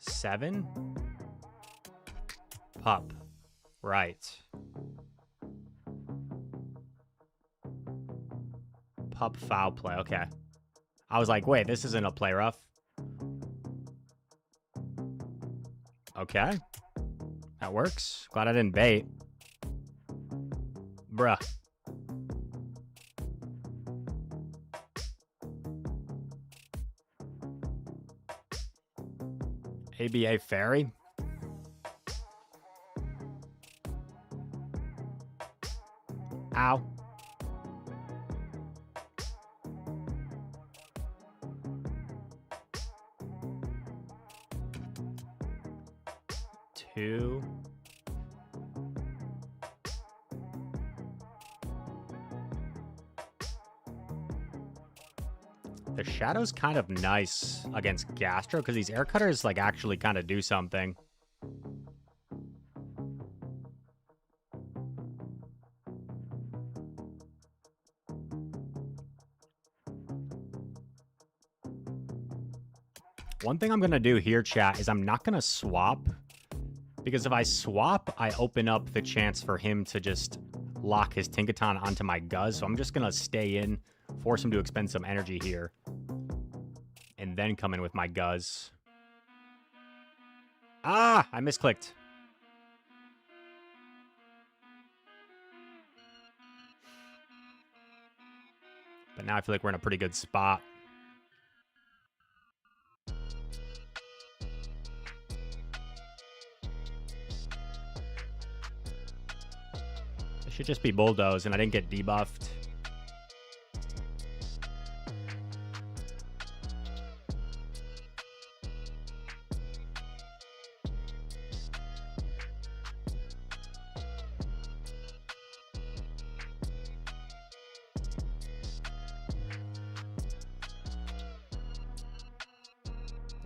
Seven? Pup. Right. Pup foul play. Okay. I was like, wait, this isn't a play rough. Okay. That works. Glad I didn't bait. Bruh. ABA Fairy. Ow. Two. The Shadow's kind of nice against Gastro because these air cutters like actually kind of do something. One thing I'm going to do here, chat, is I'm not going to swap. Because if I swap, I open up the chance for him to just lock his Tinkaton onto my Guzz. So I'm just going to stay in, force him to expend some energy here. And then come in with my Guzz. Ah! I misclicked. But now I feel like we're in a pretty good spot. It should just be Bulldoze, and I didn't get debuffed.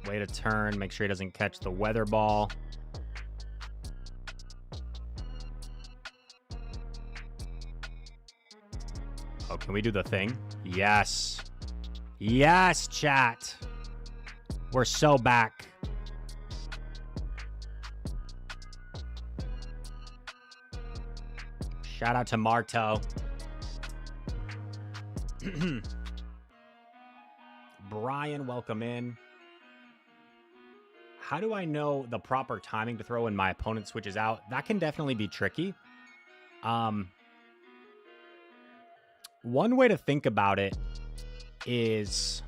Wait a turn, make sure he doesn't catch the weather ball. Oh, can we do the thing? Yes. Yes, chat. We're so back. Shout out to Marto. Brian, welcome in. How do I know the proper timing to throw when my opponent switches out? That can definitely be tricky. One way to think about it is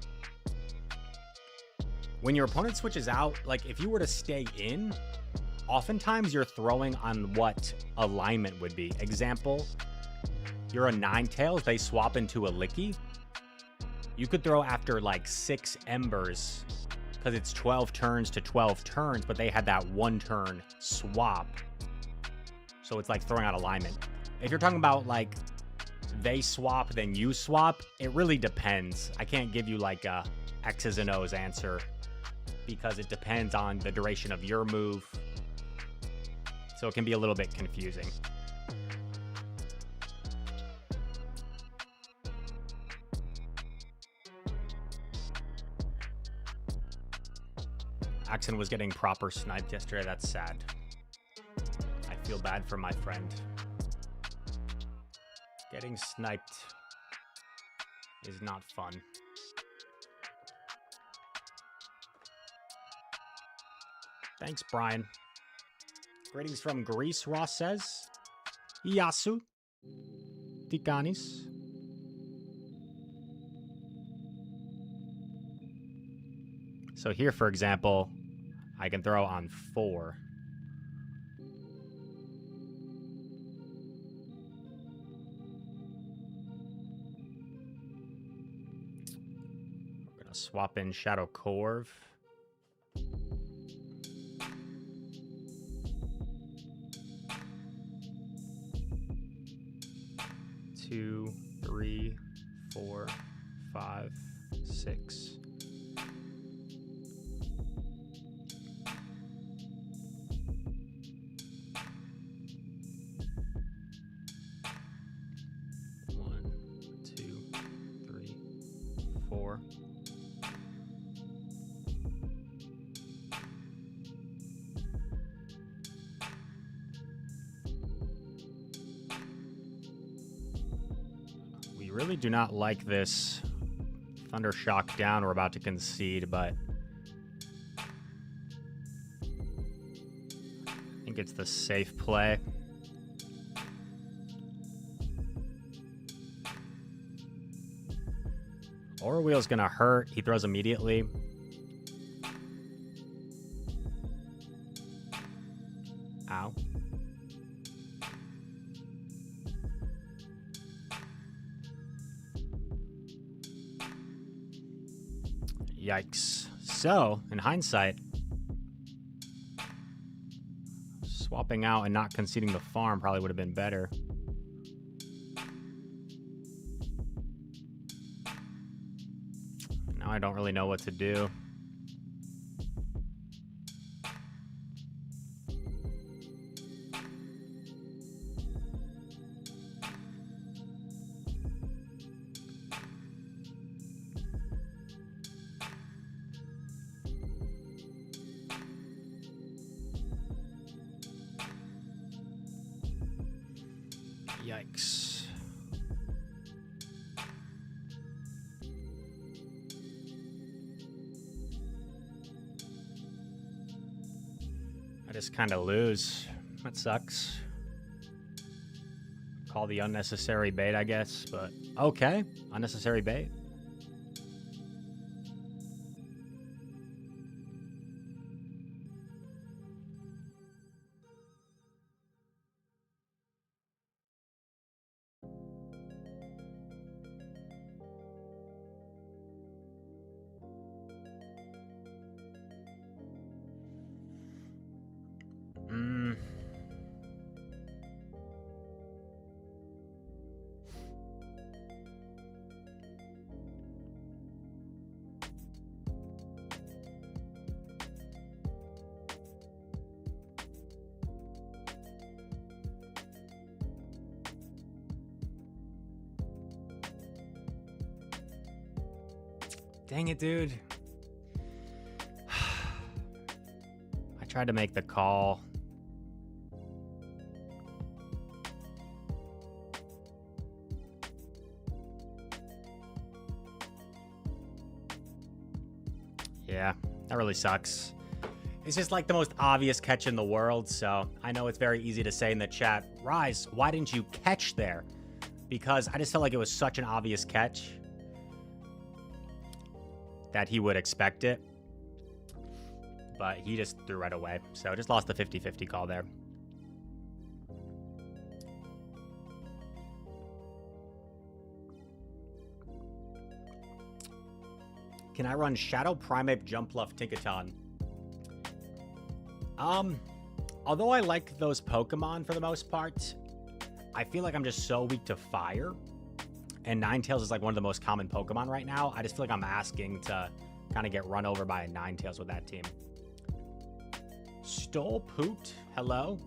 when your opponent switches out, like if you were to stay in, oftentimes you're throwing on what alignment would be. Example, you're a Ninetales, they swap into a Licky. You could throw after like 6 Embers because it's 12 turns to 12 turns, but they had that 1 turn swap. So it's like throwing out alignment. If you're talking about like they swap, then you swap, it really depends. I can't give you like a X's and O's answer because it depends on the duration of your move. So it can be a little bit confusing. Jackson was getting proper sniped yesterday. That's sad. I feel bad for my friend. Getting sniped is not fun. Thanks, Brian. Greetings from Greece, Ross says. Yasu. Tikanis. So here, for example, I can throw on 4. We're going to swap in Shadow Corv. Two, 3, 4, 5, 6. One, 2, 3, 4. Really do not like this Thunder Shock down. We're about to concede, but I think it's the safe play. Aura Wheel's gonna hurt. He throws immediately. Ow. Yikes. So, in hindsight, swapping out and not conceding the farm probably would have been better. Now I don't really know what to do. Yikes. I just kind of lose. That sucks. Call the unnecessary bait, I guess, but okay. Unnecessary bait. Dang it, dude. I tried to make the call. Yeah, that really sucks. It's just like the most obvious catch in the world, so I know it's very easy to say in the chat, Reis, why didn't you catch there? Because I just felt like it was such an obvious catch that he would expect it, but he just threw right away. So just lost the 50-50 call there. Can I run Shadow Primate Jump Bluff Tinkaton? Although I like those Pokemon for the most part, I feel like I'm just so weak to fire. And Ninetales is like one of the most common Pokemon right now. I just feel like I'm asking to kind of get run over by a Ninetales with that team. Stole Poot, hello?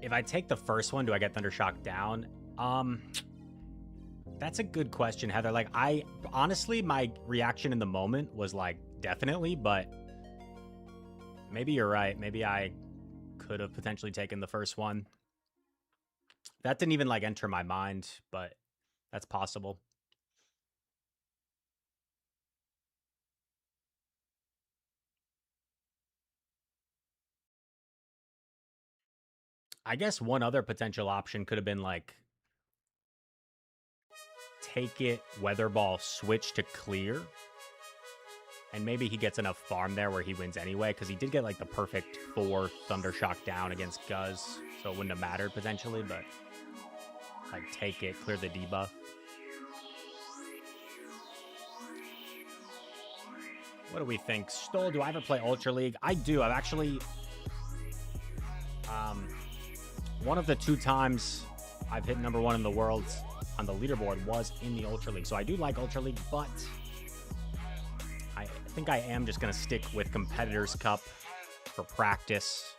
If I take the first one, do I get Thundershock down? That's a good question, Heather. Like, honestly, my reaction in the moment was like, definitely, but maybe you're right. Maybe I could have potentially taken the first one. That didn't even like enter my mind, but that's possible. I guess one other potential option could have been like take it, weather ball, switch to clear. And maybe he gets enough farm there where he wins anyway, because he did get like the perfect 4 Thundershock down against Guz, so it wouldn't have mattered potentially, but like take it, clear the debuff. What do we think? Stoll, do I ever play Ultra League? I do. I've actually one of the 2 times I've hit #1 in the world on the leaderboard was in the Ultra League. So I do like Ultra League, but I think I am just going to stick with Competitors Cup for practice.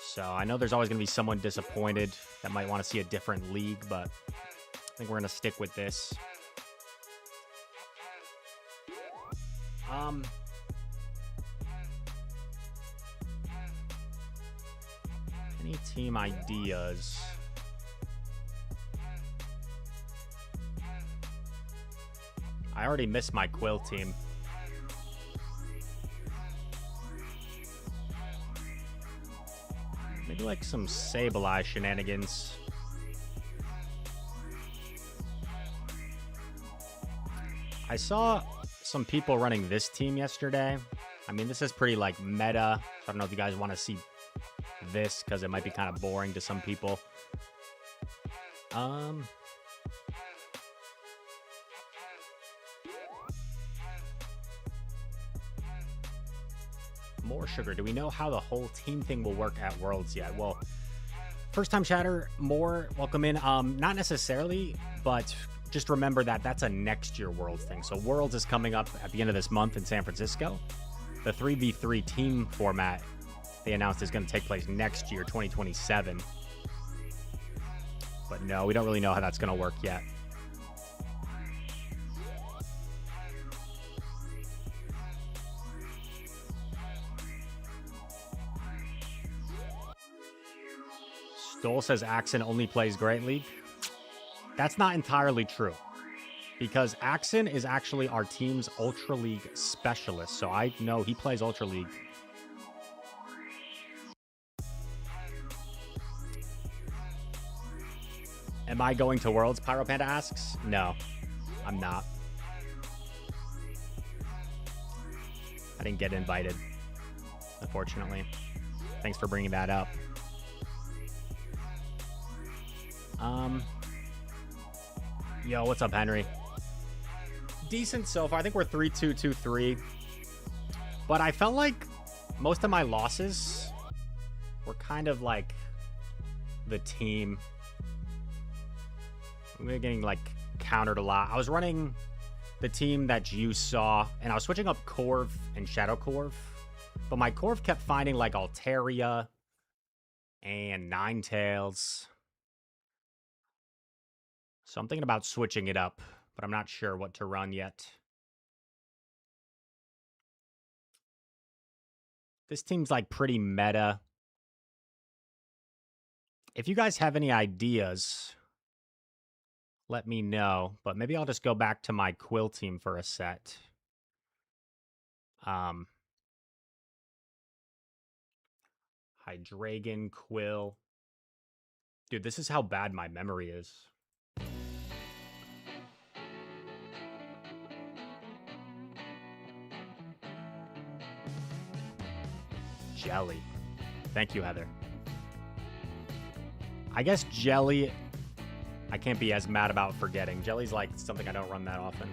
So I know there's always going to be someone disappointed that might want to see a different league, but I think we're going to stick with this. Any team ideas? I already missed my Quill team. Maybe like some Sableye shenanigans. I saw some people running this team yesterday. I mean, this is pretty like meta. So I don't know if you guys want to see this because it might be kind of boring to some people. More sugar. Do we know how the whole team thing will work at Worlds yet? Well, first time chatter, more welcome in. Not necessarily, but just remember that that's a next year Worlds thing. So Worlds is coming up at the end of this month in San Francisco. The 3v3 team format they announced is going to take place next year, 2027. But no, we don't really know how that's going to work yet. Stoll says Axon only plays Great League. That's not entirely true, because Axon is actually our team's Ultra League specialist. So I know he plays Ultra League. Am I going to Worlds? Pyropanda asks. No, I'm not. I didn't get invited, unfortunately. Thanks for bringing that up. Yo, what's up, Henry? Decent so far. I think we're 3-2, 2-3. But I felt like most of my losses were kind of like the team. We were getting like countered a lot. I was running the team that you saw, and I was switching up Corv and Shadow Corv. But my Corv kept finding like Altaria and Ninetales. So I'm thinking about switching it up, but I'm not sure what to run yet. This team's like pretty meta. If you guys have any ideas, let me know. But maybe I'll just go back to my Quill team for a set. Hydreigon, Quill. Dude, this is how bad my memory is. Jelly. Thank you, Heather. I guess Jelly, I can't be as mad about forgetting. Jelly's like something I don't run that often.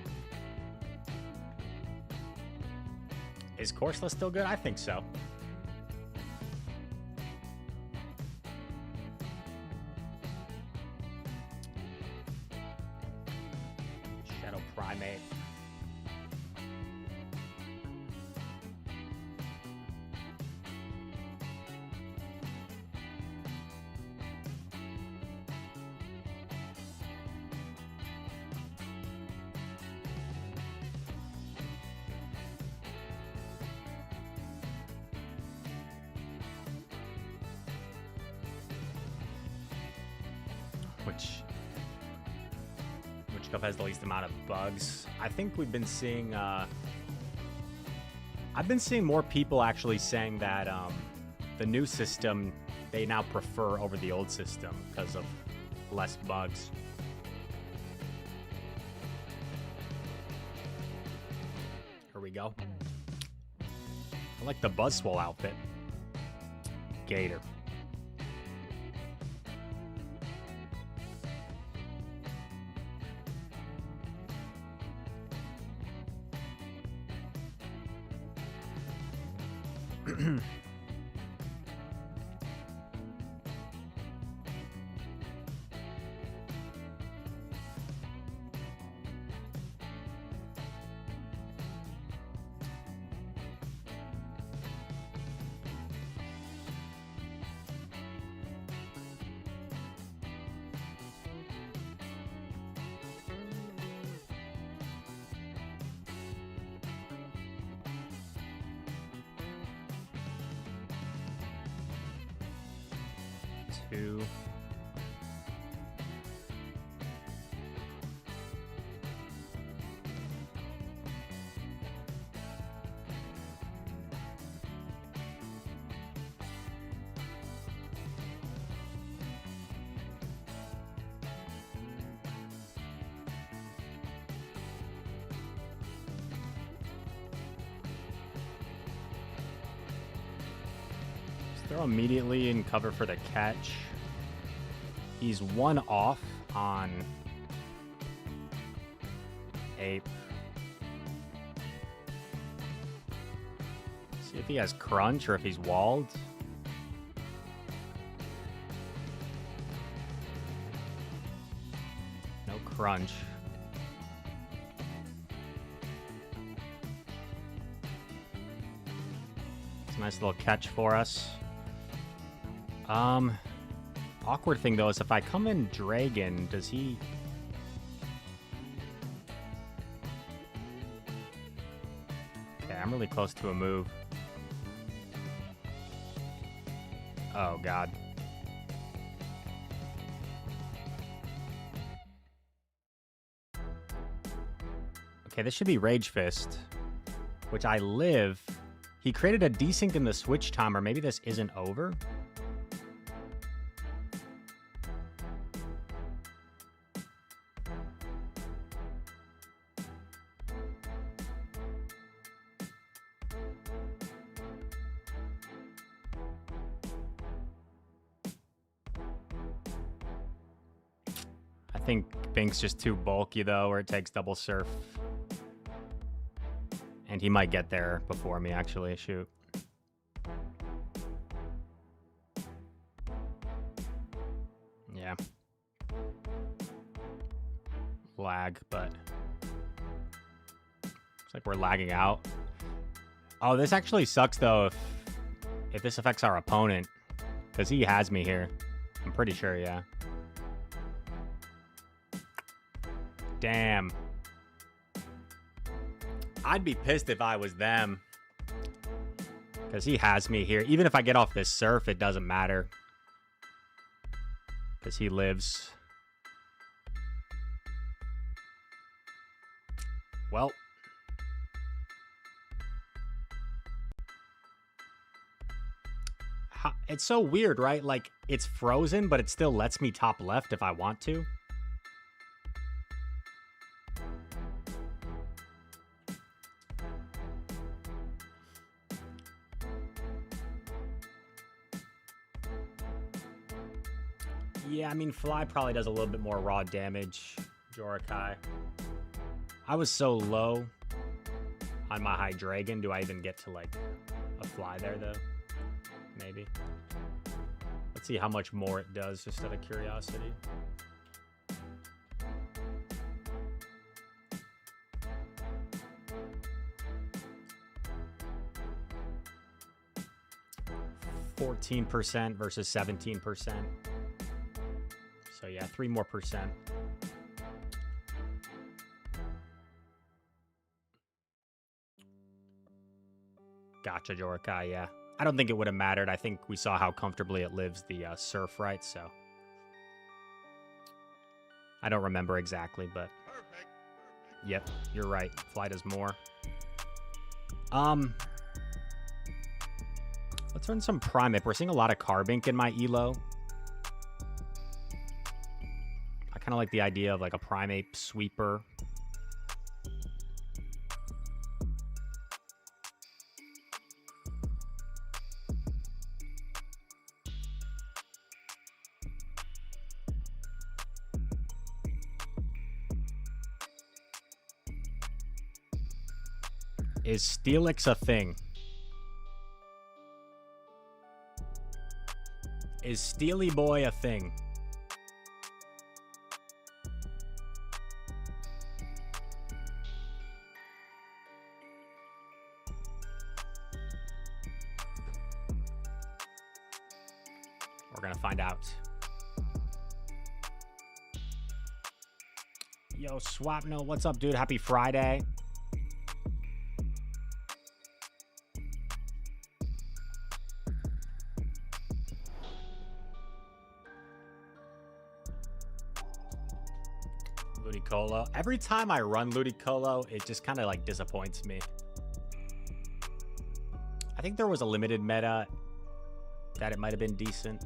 Is Corseless still good? I think so. Shadow Primate. Which cup has the least amount of bugs? I think we've been seeing, I've been seeing more people actually saying that the new system they now prefer over the old system because of less bugs. Here we go. I like the Buzzswole outfit. Gator. Two. Throw immediately in cover for the catch. He's one off on Ape. See if he has crunch or if he's walled. No crunch. It's a nice little catch for us. Awkward thing though is if I come in Dragon, does he... Okay, I'm really close to a move. Oh god. Okay, this should be Rage Fist, which I live. He created a desync in the switch timer. Maybe this isn't over? I think Pink's just too bulky, though, or it takes double surf. And he might get there before me, actually. Shoot. Yeah. Lag, but... Looks like we're lagging out. Oh, this actually sucks, though, if this affects our opponent. Because he has me here. I'm pretty sure, yeah. Damn. I'd be pissed if I was them. Because he has me here. Even if I get off this surf, it doesn't matter. Because he lives. Well. It's so weird, right? Like, it's frozen, but it still lets me top left if I want to. Yeah, I mean, Fly probably does a little bit more raw damage. Jorikai. I was so low on my high dragon. Do I even get to, like, a Fly there, though? Maybe. Let's see how much more it does, just out of curiosity. %14 versus 17%. So yeah, 3 more %. Gotcha, Jorikai, yeah. I don't think it would have mattered. I think we saw how comfortably it lives the surf, right? So I don't remember exactly, but yep, you're right. Fly does more. Let's run some Primate. We're seeing a lot of Carbink in my elo. I kind of like the idea of like a Primate sweeper. Is Steelix a thing? Is Steely Boy a thing? We're gonna find out. Yo, Swapno, what's up, dude? Happy Friday. Ludicolo. Every time I run Ludicolo, it just kind of like disappoints me. I think there was a limited meta that it might have been decent.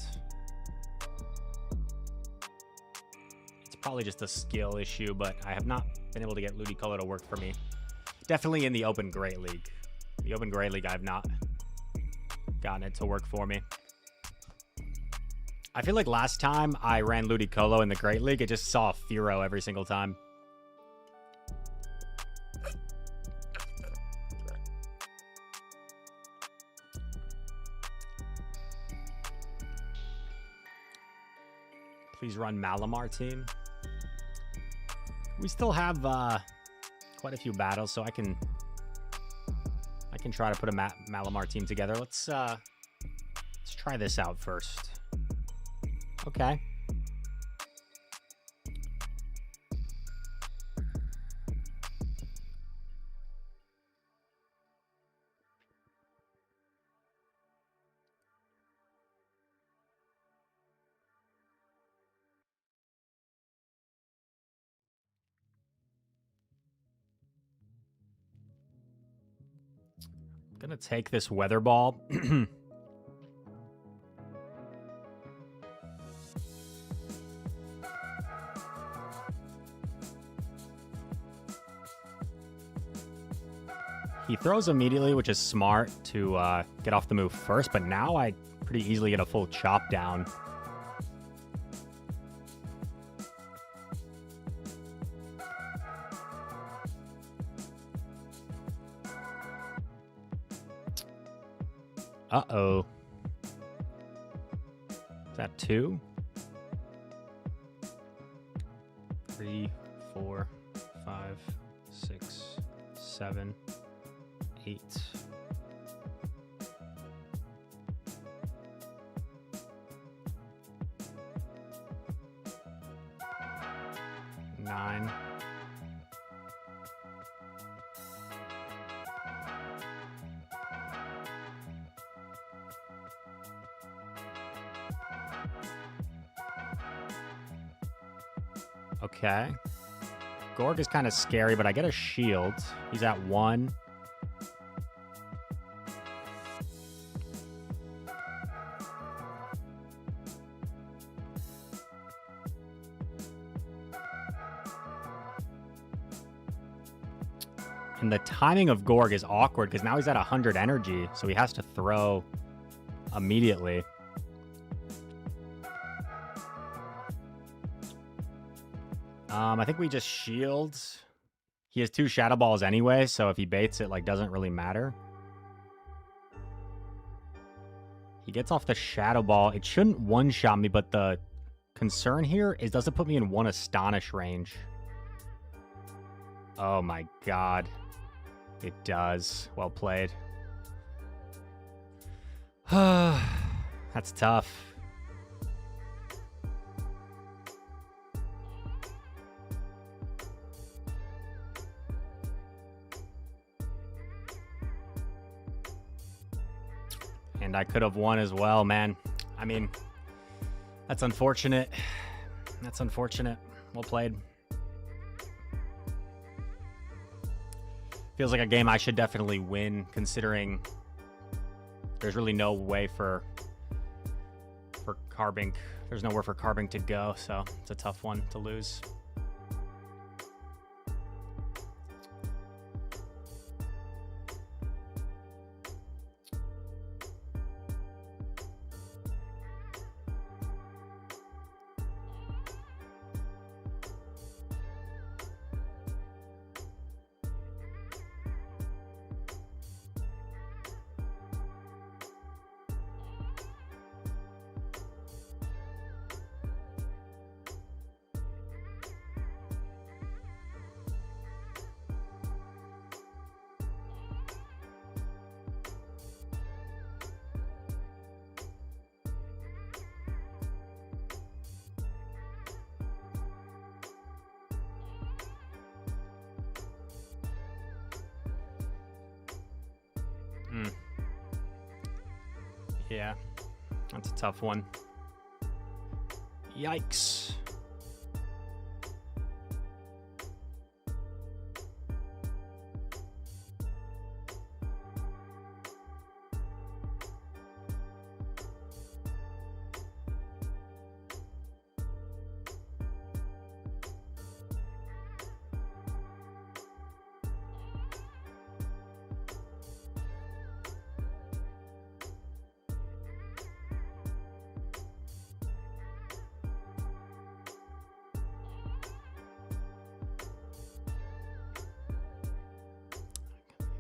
It's probably just a skill issue, but I have not been able to get Ludicolo to work for me. Definitely in the Open Great League. The Open Great League, I have not gotten it to work for me. I feel like last time I ran Ludicolo in the Great League, it just saw Furo every single time. Please run Malamar team. We still have quite a few battles, so I can try to put a Malamar team together. Let's try this out first. Okay. I'm gonna take this weather ball. He throws immediately, which is smart to get off the move first, but now I pretty easily get a full chop down. Uh-oh. Is that 2? 3, 4, 5, 6, 7, 8. Nine. Okay. Gorg is kind of scary, but I get a shield. He's at 1. And the timing of Gorg is awkward because now he's at 100 energy, so he has to throw immediately. I think we just shield. He has 2 Shadow Balls anyway, so if he baits it, like, doesn't really matter. He gets off the Shadow Ball. It shouldn't one-shot me, but the concern here is does it put me in 1 Astonish range? Oh my god. It does. Well played. That's tough. And I could have won as well, man. I mean, that's unfortunate. That's unfortunate. Well played. Feels like a game I should definitely win, considering there's really no way for Carbink. There's nowhere for Carbink to go, so it's a tough one to lose. Yeah, that's a tough one. Yikes.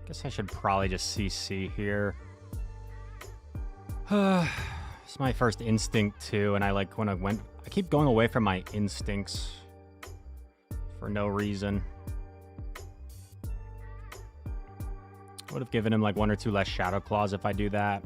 Guess I should probably just CC here. It's my first instinct too, and I keep going away from my instincts for no reason. Would have given him like 1 or 2 less Shadow Claws if I do that.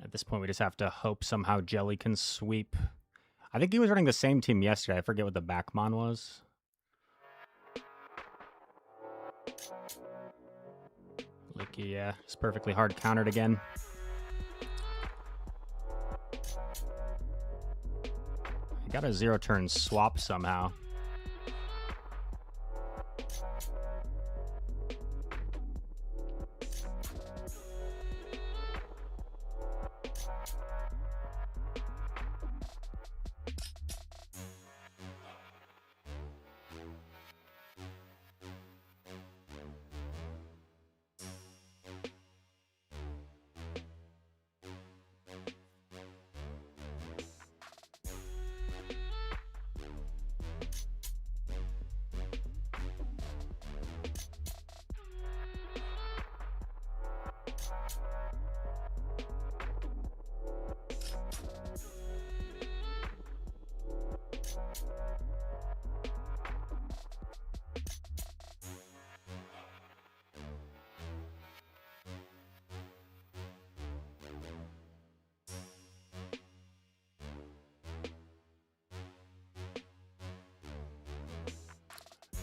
At this point, we just have to hope somehow Jelly can sweep. I think he was running the same team yesterday. I forget what the Backmon was. Licky, yeah. It's perfectly hard countered again. He got a 0-turn swap somehow.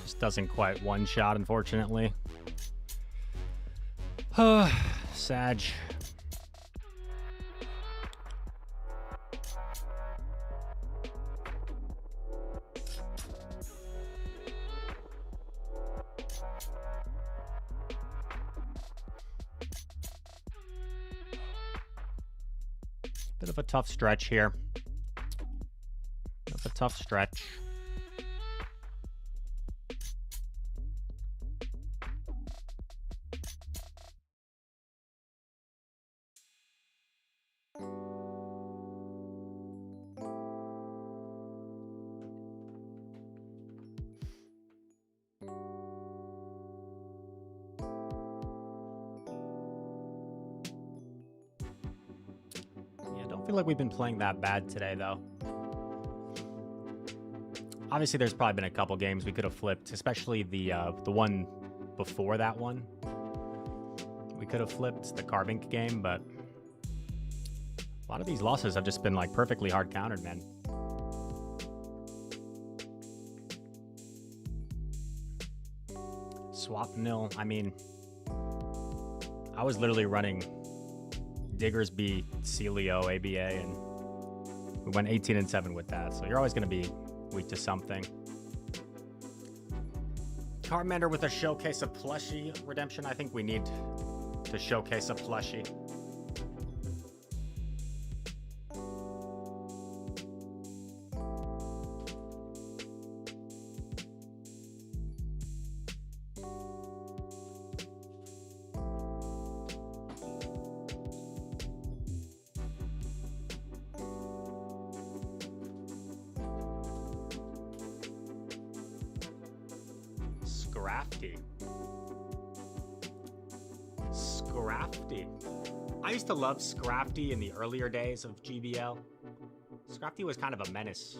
Just doesn't quite one-shot, unfortunately. Sag. Bit of a tough stretch here. Bit of a tough stretch. I feel like we've been playing that bad today, though. Obviously, there's probably been a couple games we could have flipped, especially the one before that one. We could have flipped the Carbink game, but lot of these losses have just been like perfectly hard countered, man. Swap nil. I mean, I was literally running Diggersby, Celio, ABA, and we went 18-7 with that. So you're always going to be weak to something. Charmander with a showcase of plushie redemption. I think we need to showcase a plushie. Scrafty. I used to love Scrafty in the earlier days of GBL. Scrafty was kind of a menace.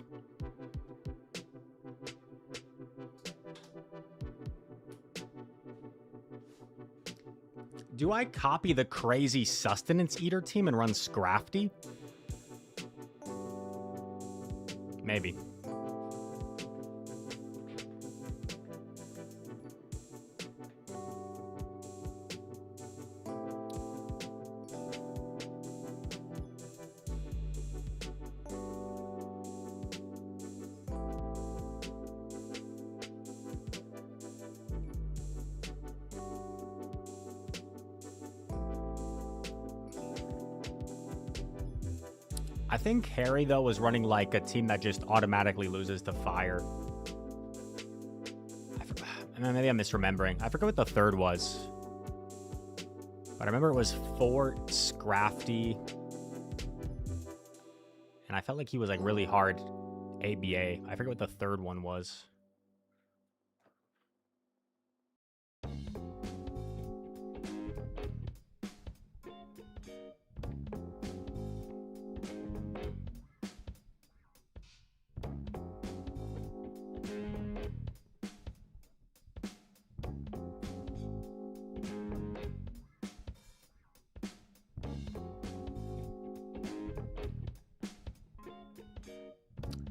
Do I copy the crazy Sustenance Eater team and run Scrafty? Maybe. I think Harry, though, was running like a team that just automatically loses to fire. Maybe I'm misremembering. I forget what the third was. But I remember it was Fort, Scrafty. And I felt like he was like really hard ABA. I forget what the third one was.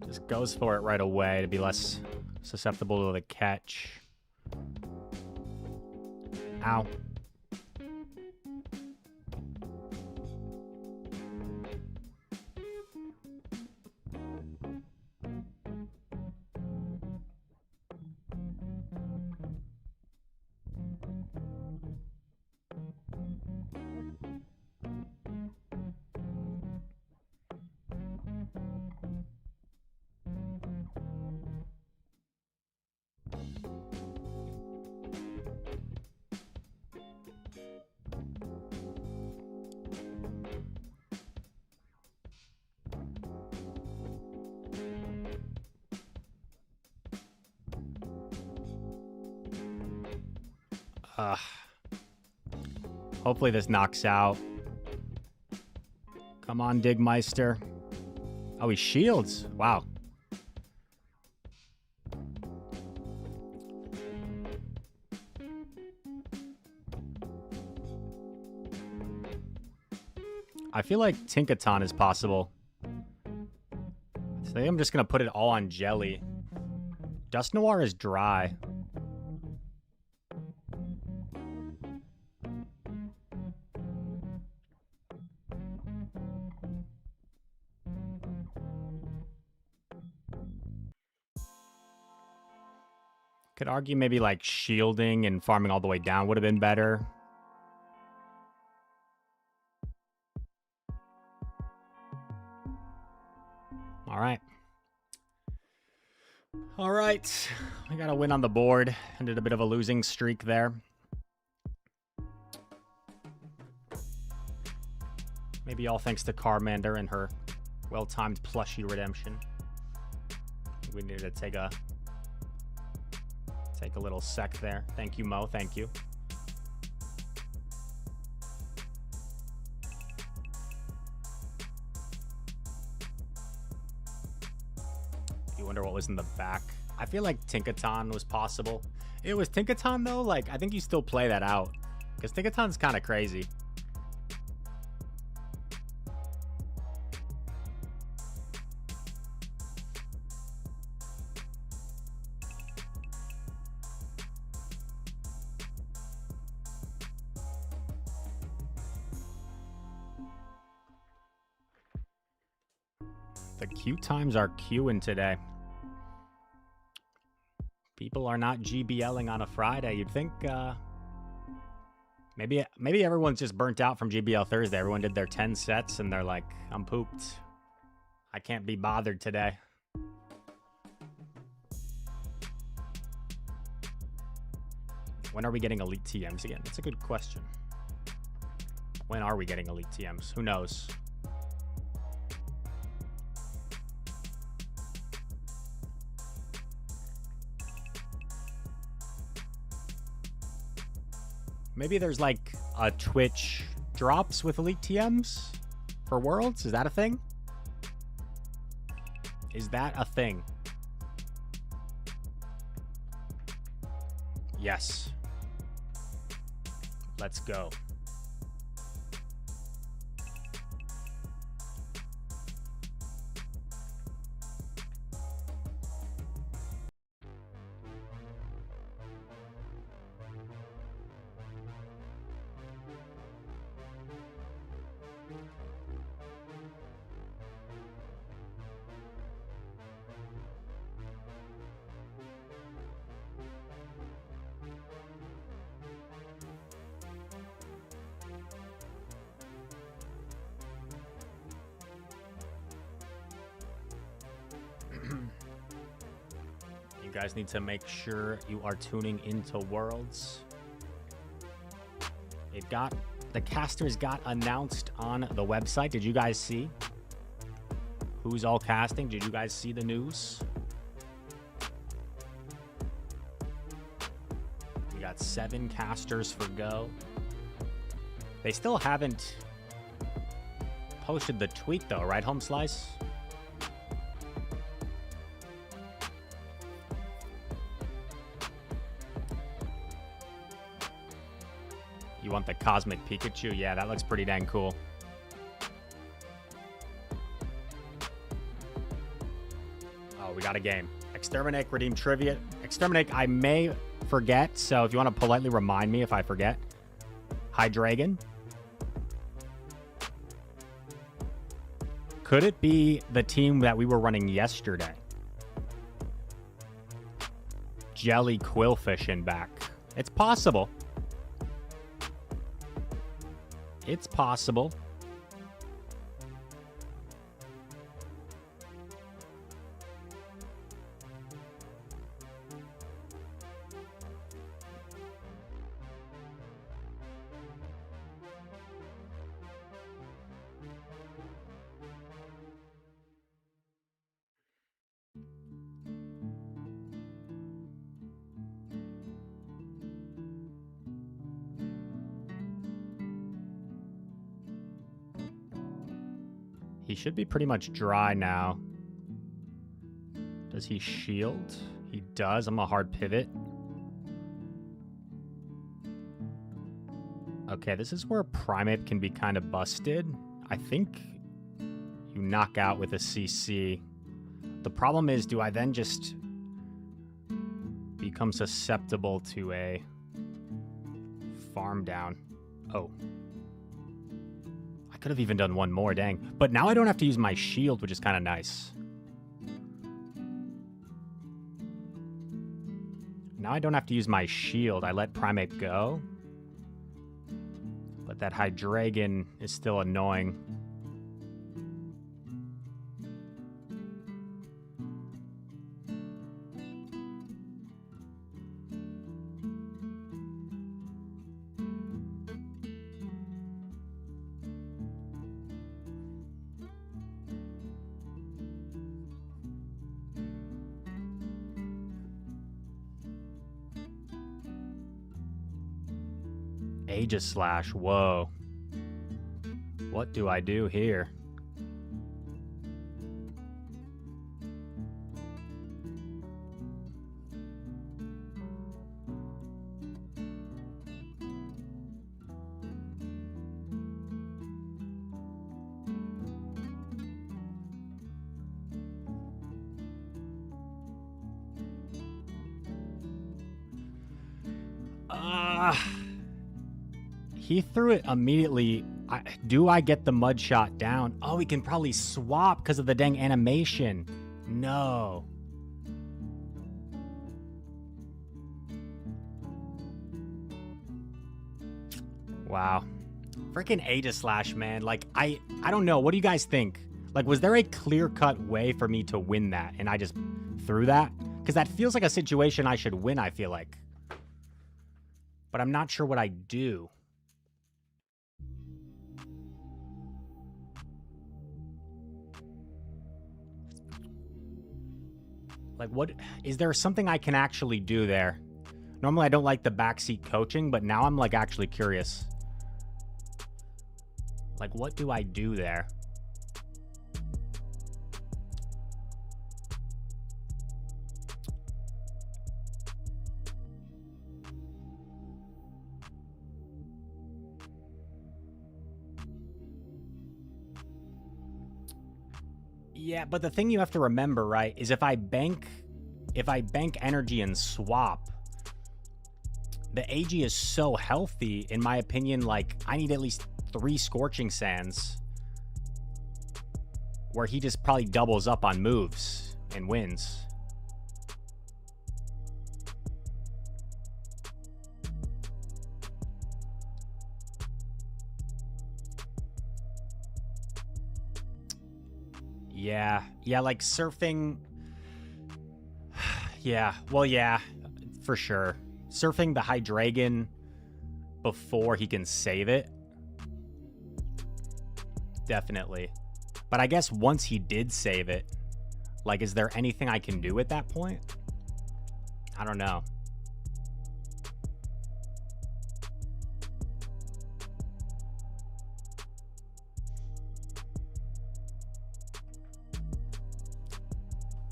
Just goes for it right away to be less susceptible to the catch. Ow. Hopefully this knocks out. Come on, Digmeister. Oh, he shields. Wow. I feel like Tinkaton is possible. So I think I'm just going to put it all on Jelly. Dust Noir is dry. Could argue maybe like shielding and farming all the way down would have been better. All right. All right. We got a win on the board. Ended a bit of a losing streak there. Maybe all thanks to Charmander and her well-timed plushie redemption. We needed to take a little sec there. Thank you, Mo. Thank you. You wonder what was in the back. I feel like Tinkaton was possible. It was Tinkaton, though. Like, I think you still play that out. Because Tinkaton's kind of crazy. The queue times are queuing today. People are not GBLing on a Friday. You'd think maybe everyone's just burnt out from GBL Thursday. Everyone did their 10 sets and they're like, I'm pooped. I can't be bothered today. When are we getting elite TMs again? That's a good question. When are we getting elite TMs? Who knows? Maybe there's like a Twitch drops with elite TMs for Worlds? Is that a thing? Is that a thing? Yes. Let's go. You guys need to make sure you are tuning into Worlds. The casters got announced on the website. Did you guys see who's all casting? Did you guys see the news? We got 7 casters for Go. They still haven't posted the tweet though, right, Home Slice? You want the Cosmic Pikachu? Yeah, that looks pretty dang cool. Oh, we got a game. Exterminate, redeem trivia. Exterminate, I may forget, so if you want to politely remind me if I forget. Hydreigon. Could it be the team that we were running yesterday? Jelly Quillfish in back. It's possible. It's possible. He should be pretty much dry now. Does he shield? He does. I'm a hard pivot. Okay, this is where Primate can be kind of busted. I think you knock out with a CC. The problem is, do I then just become susceptible to a farm down? Oh. Could have even done one more, dang. But now I don't have to use my shield, which is kind of nice. Now I don't have to use my shield. I let Primate go. But that Hydreigon is still annoying. Aegislash, whoa. What do I do here? He threw it immediately. Do I get the mud shot down? Oh, we can probably swap because of the dang animation. No. Wow. Freaking Aegislash, man. Like, I don't know. What do you guys think? Like, was there a clear-cut way for me to win that and I just threw that? Because that feels like a situation I should win, I feel like. But I'm not sure what I do. Like, what is there something I can actually do there? Normally I don't like the backseat coaching, but now I'm like actually curious. Like, what do I do there? Yeah, but the thing you have to remember, right, is if I bank energy and swap, the AG is so healthy, in my opinion, like, I need at least 3 Scorching Sands where he just probably doubles up on moves and wins. Yeah, like surfing. Yeah, well, yeah, for sure. Surfing the Hydreigon before he can save it. Definitely. But I guess once he did save it, like, is there anything I can do at that point? I don't know.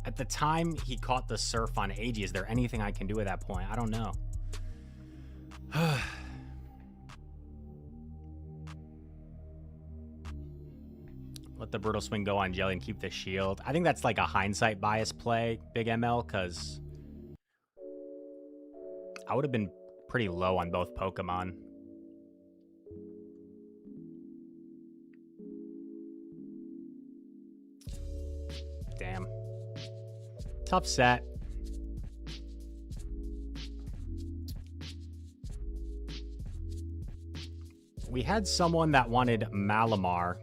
At the time he caught the surf on AG, is there anything I can do at that point? I don't know. Let the Brutal Swing go on Jelly and keep the shield. I think that's like a hindsight bias play, Big ML, because I would have been pretty low on both Pokemon. Damn. Tough set. We had someone that wanted Malamar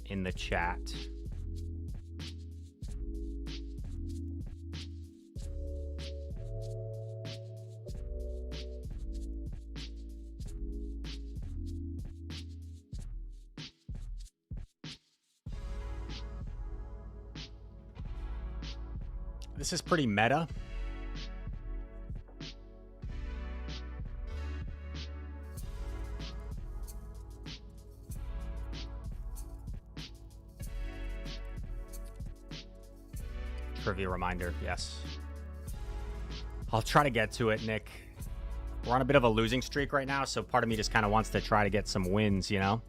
in the chat. This is pretty meta. Trivia reminder, yes. I'll try to get to it, Nick. We're on a bit of a losing streak right now, so part of me just kind of wants to try to get some wins, you know?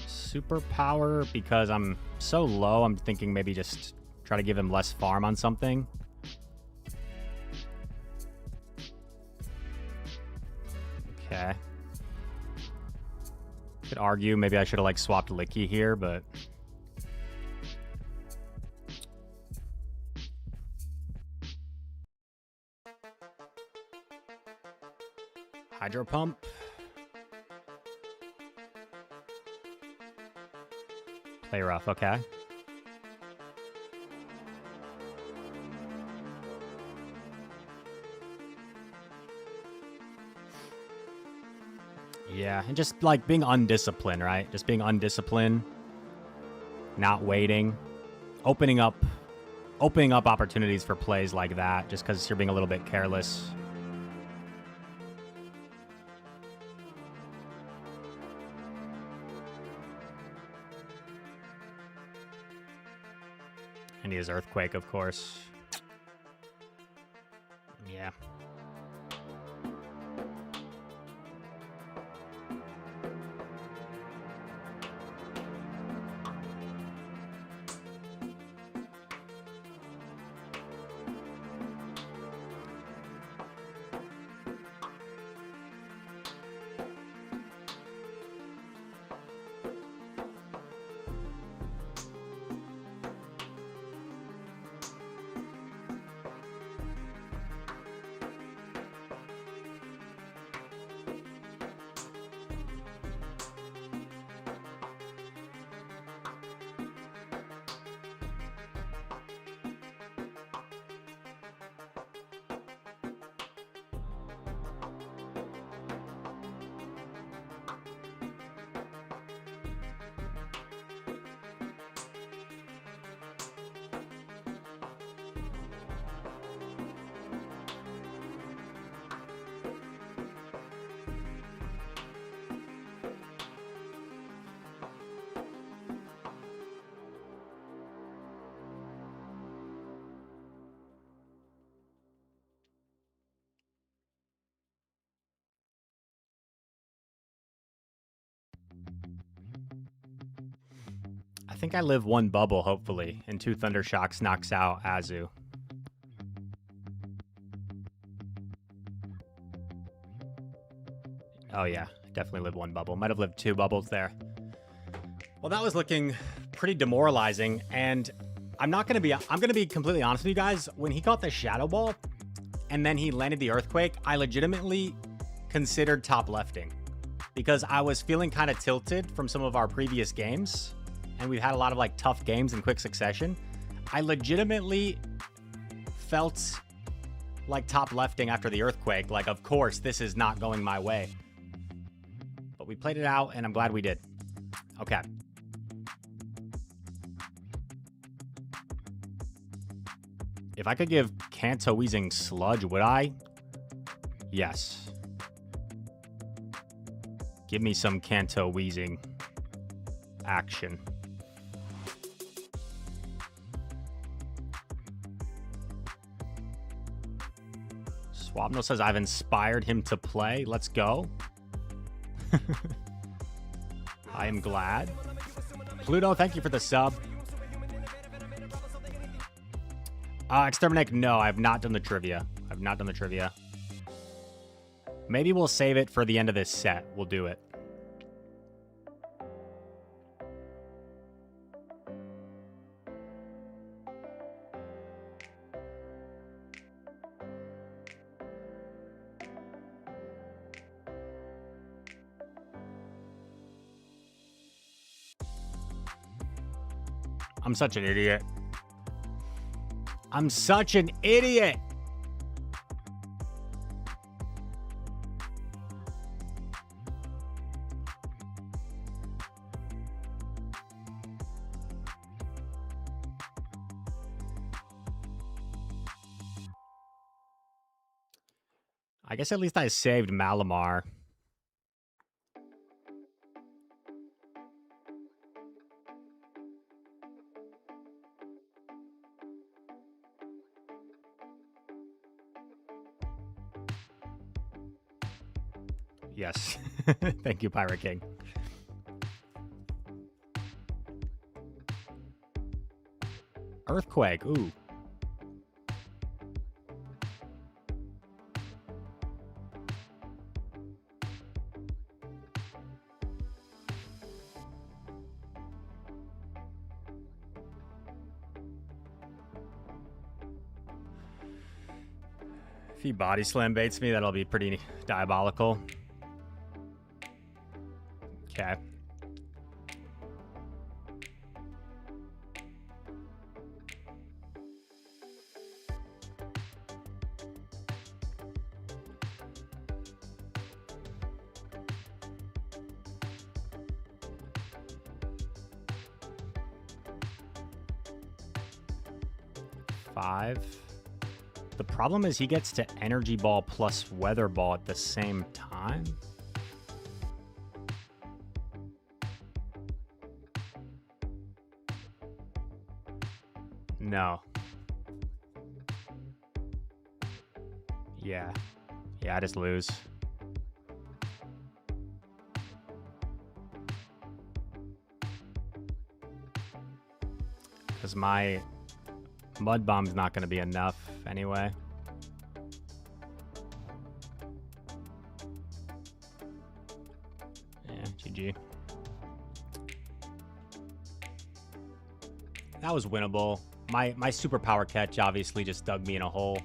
Superpower, because I'm so low, I'm thinking maybe just try to give him less farm on something. Okay. Could argue maybe I should have like swapped Licky here, but Hydro pump. Play rough, okay. Yeah, and just like being undisciplined, right? Just being undisciplined, not waiting, opening up opportunities for plays like that just because you're being a little bit careless. And he has Earthquake, of course. Yeah. I think I live one bubble, hopefully, and 2 Thunder Shocks knocks out Azu. Oh yeah, definitely live one bubble. Might have lived 2 bubbles there. Well, that was looking pretty demoralizing, and I'm gonna be completely honest with you guys. When he got the Shadow Ball, and then he landed the Earthquake, I legitimately considered top lefting. Because I was feeling kind of tilted from some of our previous games, and we've had a lot of like tough games in quick succession. I legitimately felt like top lefting after the Earthquake. Like, of course, this is not going my way. But we played it out, and I'm glad we did. Okay. If I could give Kanto Weezing Sludge, would I? Yes. Give me some Kanto Weezing action. Swapno says I've inspired him to play. Let's go. I am glad. Pluto, thank you for the sub. Exterminate, no, I have not done the trivia. I've not done the trivia. Maybe we'll save it for the end of this set. We'll do it. I'm such an idiot. I'm such an idiot. I guess at least I saved Malamar. Yes. Thank you, Pirate King. Earthquake. Ooh. If he body slam baits me, that'll be pretty diabolical. Okay. The problem is he gets to energy ball plus weather ball at the same time. No. Yeah. Yeah, I just lose. Because my Mud Bomb's not going to be enough anyway. Yeah, GG. That was winnable. My superpower catch obviously just dug me in a hole.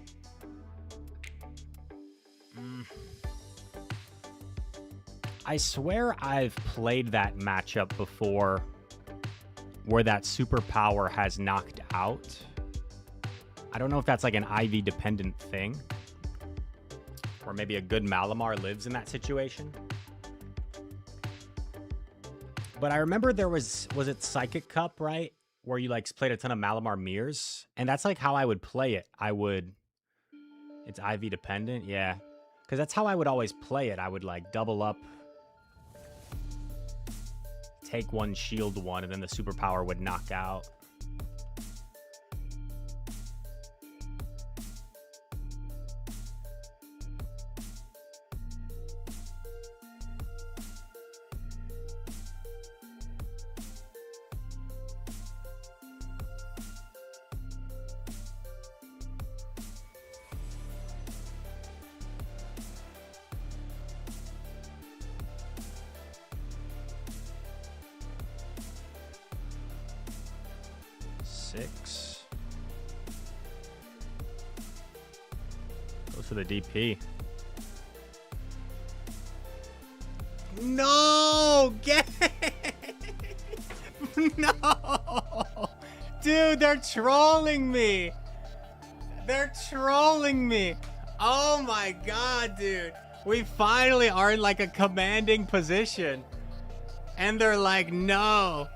I swear I've played that matchup before where that superpower has knocked out. I don't know if that's like an IV dependent thing. Or maybe a good Malamar lives in that situation. But I remember there was it Psychic Cup, right? Where you like played a ton of Malamar mirrors. And that's like how I would play it. It's IV dependent, yeah. Because that's how I would always play it. I would like double up, take one, shield one, and then the superpower would knock out. Goes for the DP. No! Get No! Dude, they're trolling me! They're trolling me! Oh my god, dude. We finally are in like a commanding position. And they're like, no,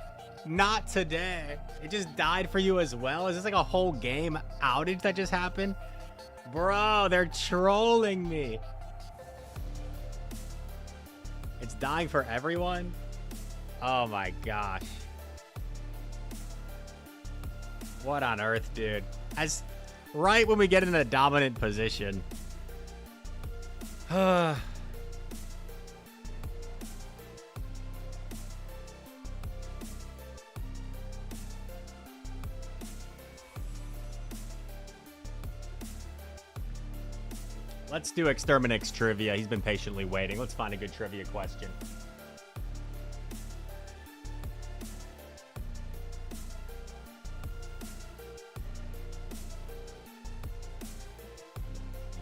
not today. It just died for you as well? Is this like a whole game outage that just happened? Bro, they're trolling me. It's dying for everyone? Oh my gosh. What on earth, dude? Right when we get in a dominant position. Let's do Exterminix trivia. He's been patiently waiting. Let's find a good trivia question.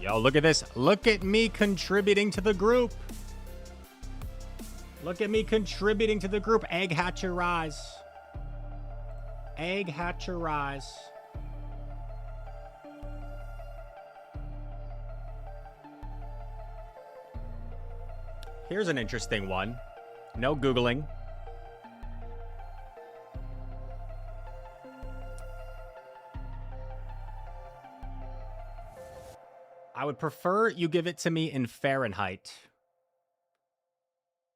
Yo, look at this. Look at me contributing to the group. Look at me contributing to the group. Egg Hatcher Rise. Egg Hatcher Rise. Here's an interesting one. No Googling. I would prefer you give it to me in Fahrenheit,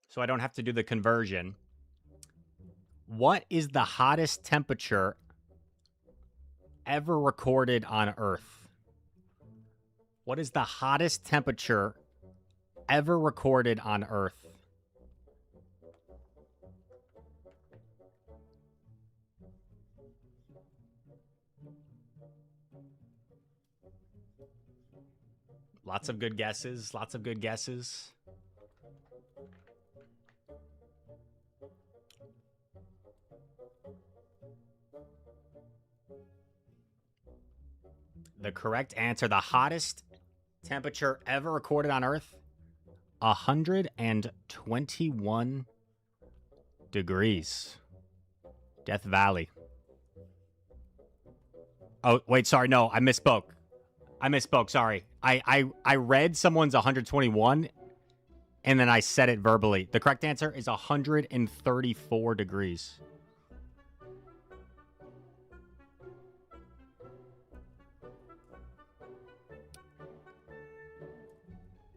so I don't have to do the conversion. What is the hottest temperature ever recorded on Earth? What is the hottest temperature ever recorded on Earth? Lots of good guesses. Lots of good guesses. The correct answer, the hottest temperature ever recorded on Earth? 121 degrees. Death Valley. Oh, wait, sorry. No, I misspoke. Sorry. I read someone's 121, and then I said it verbally. The correct answer is 134 degrees.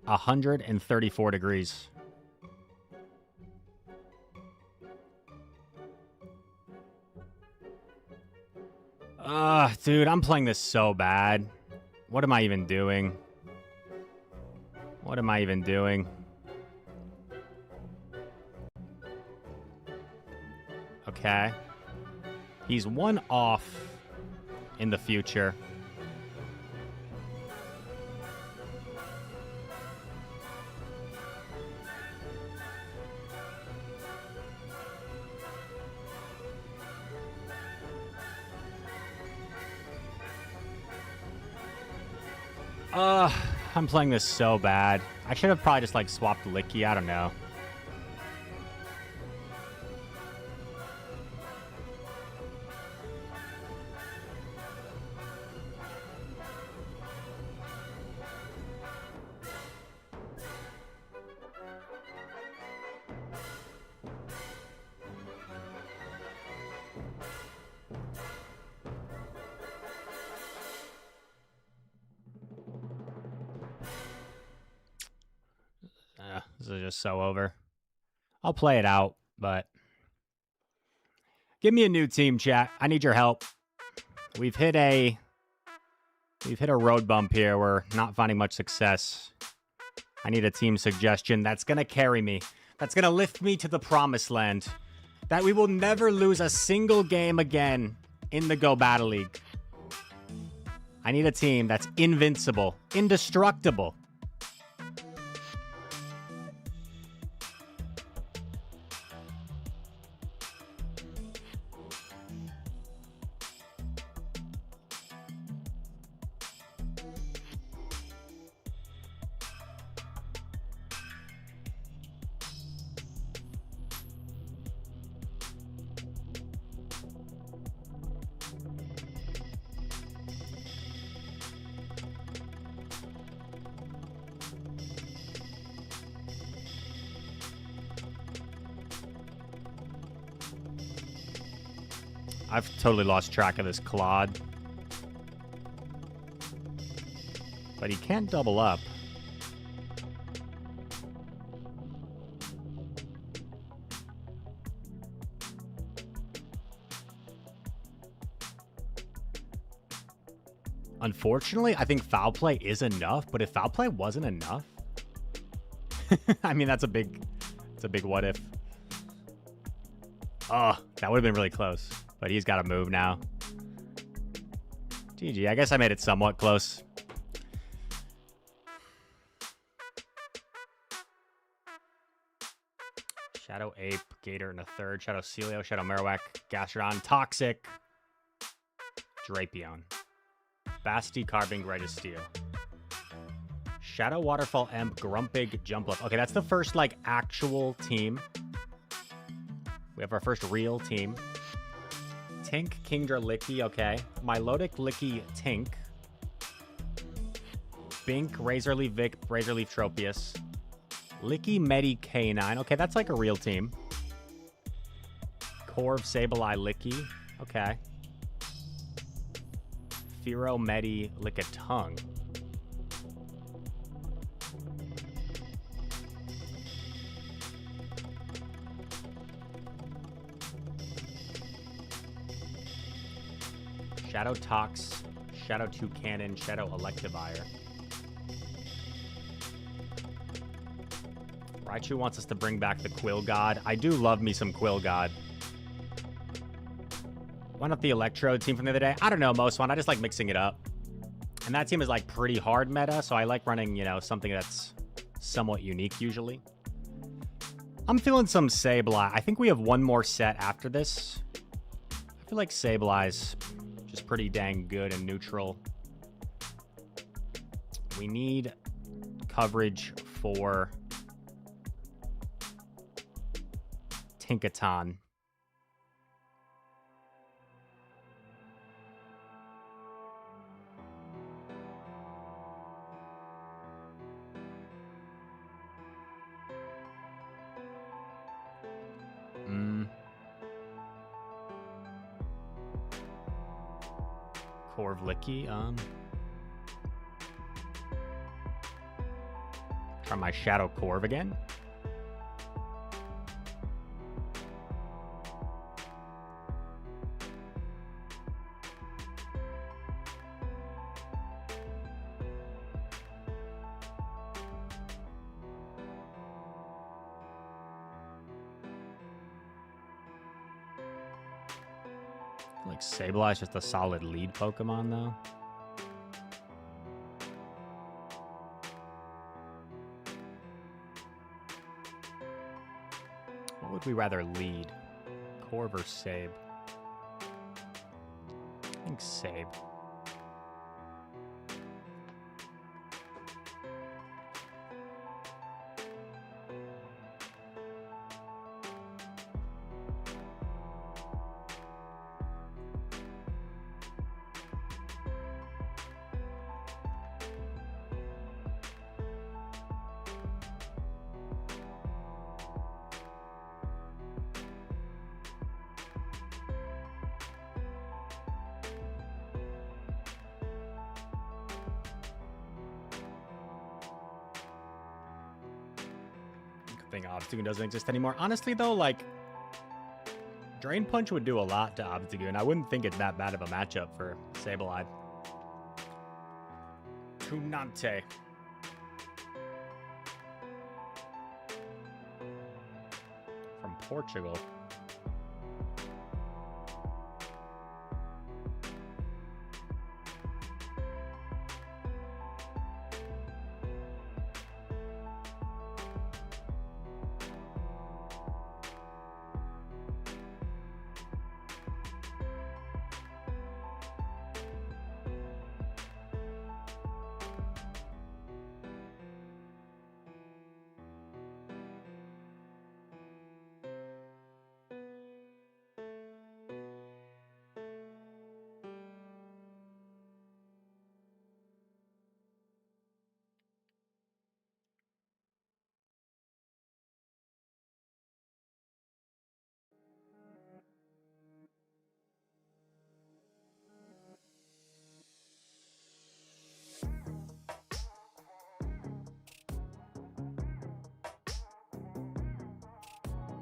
A 134 degrees. Dude, I'm playing this so bad. What am I even doing? What am I even doing? Okay. He's one off in the future. I'm playing this so bad. I should have probably just, like, swapped Licky. I don't know. This is just so over. I'll play it out, but give me a new team, chat. I need your help. We've hit a road bump here. We're not finding much success. I need a team suggestion that's going to carry me. That's going to lift me to the promised land. That we will never lose a single game again in the Go Battle League. I need a team that's invincible, indestructible. I've totally lost track of this Claude. But he can't double up. Unfortunately, I think foul play is enough, but if foul play wasn't enough, I mean, it's a big what if. Oh, that would have been really close. But he's got to move now. GG. I guess I made it somewhat close. Shadow Ape, Gator in a third. Shadow Celio, Shadow Marowak, Gastrodon, Toxic, Drapion, Basti, Carbink, Registeel, Shadow Waterfall, Emp, Grumpig, Jumpluff. Okay, that's the first, like, actual team. We have our first real team. Tink, Kingdra, Licky, okay. Milotic, Licky, Tink. Bink, Razorleaf, Vic, Razorleaf, Tropius. Licky, Medi, K9. Okay, that's like a real team. Corv, Sableye, Licky. Okay. Firo, Medi, Lickitung. Shadow Tox, Shadow Toucanon, Shadow Electivire. Raichu wants us to bring back the Quill God. I do love me some Quill God. Why not the Electrode team from the other day? I don't know, most fun. I just like mixing it up. And that team is like pretty hard meta, so I like running, you know, something that's somewhat unique usually. I'm feeling some Sableye. I think we have one more set after this. I feel like Sableye's just pretty dang good and neutral. We need coverage for Tinkaton. Korvlicki, try my Shadow Corv again. Like Sableye is just a solid lead Pokemon, though. What would we rather lead? Corv or Sabe? I think Sabe. Thing Obstagoon doesn't exist anymore. Honestly, though, like, Drain Punch would do a lot to Obstagoon. I wouldn't think it's that bad of a matchup for Sableye. Tunante. From Portugal.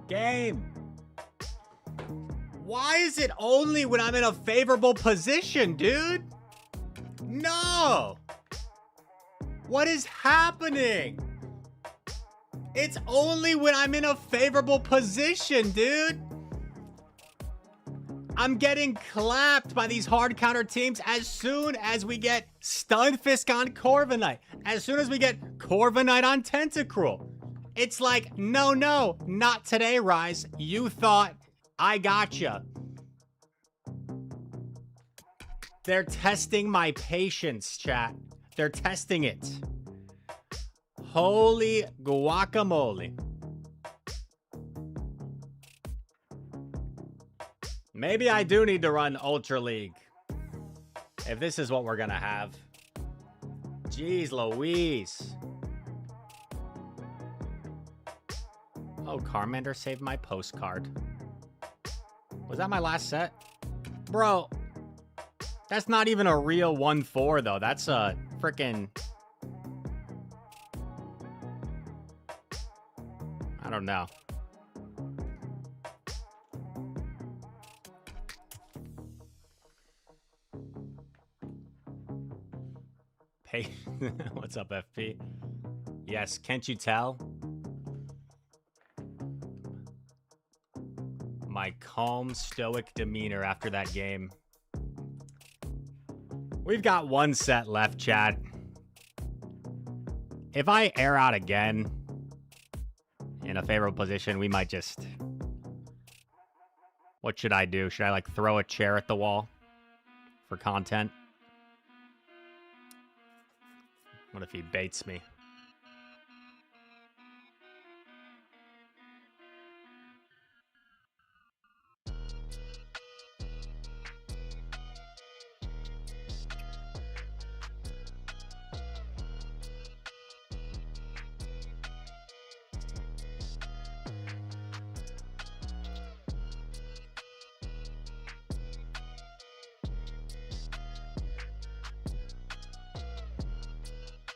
Game. Why is it only when I'm in a favorable position, dude? No. What is happening? It's only when I'm in a favorable position, dude. I'm getting clapped by these hard counter teams as soon as we get Stunfisk on Corviknight. As soon as we get Corviknight on Tentacruel. It's like, no, not today, Reis. You thought I gotcha. They're testing my patience, chat. They're testing it. Holy guacamole. Maybe I do need to run Ultra League. If this is what we're gonna have. Jeez Louise. Oh, Charmander saved my postcard. Was that my last set? Bro, that's not even a real 1-4, though. That's a freaking... I don't know. Hey, what's up, FP? Yes, can't you tell? My calm, stoic demeanor after that game. We've got one set left, chat. If I air out again in a favorable position, we might just... What should I do? Should I, like, throw a chair at the wall for content? What if he baits me?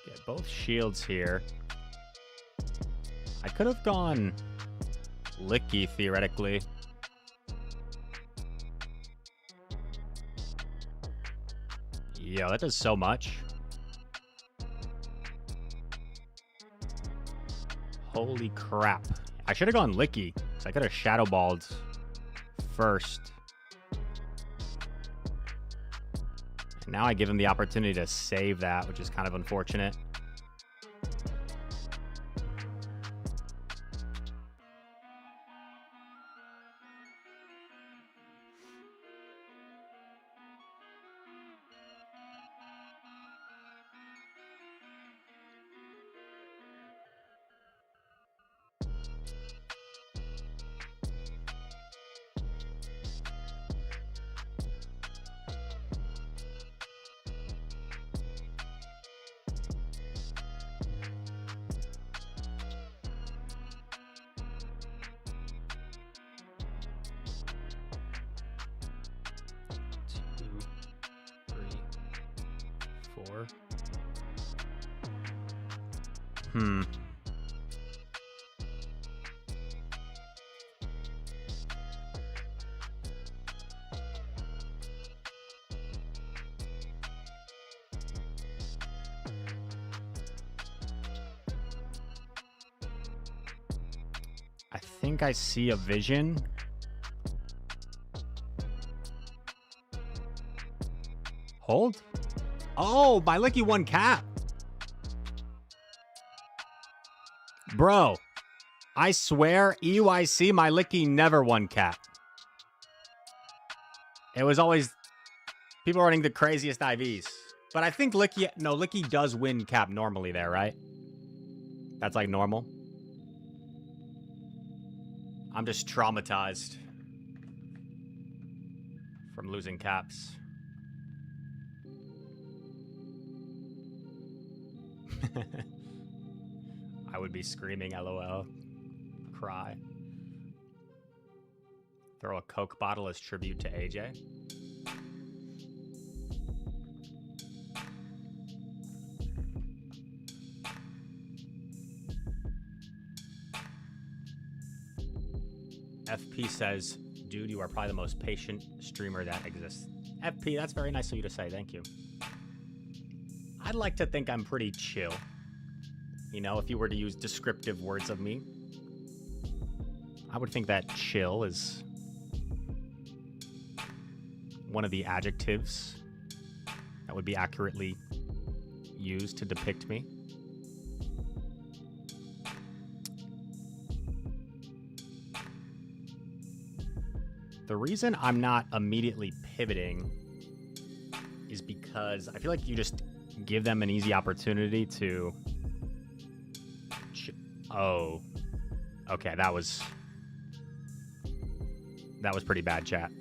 Get both shields here. I could have gone Licky, theoretically. Yo, that does so much. Holy crap. I should have gone Licky, because I could have Shadow Balled first. And now I give him the opportunity to save that, which is kind of unfortunate. Four. I think I see a vision. Hold? Oh, my Licky won cap. Bro, I swear, EUIC, my Licky never won cap. It was always people running the craziest IVs. But I think Licky, no, Licky does win cap normally there, right? That's like normal. I'm just traumatized from losing caps. I would be screaming LOL. Cry. Throw a Coke bottle as tribute to AJ. FP says, dude, you are probably the most patient streamer that exists. FP, that's very nice of you to say. Thank you. I'd like to think I'm pretty chill. You know, if you were to use descriptive words of me, I would think that chill is one of the adjectives that would be accurately used to depict me. The reason I'm not immediately pivoting is because I feel like you just give them an easy opportunity to... Oh. Okay, that was pretty bad, chat.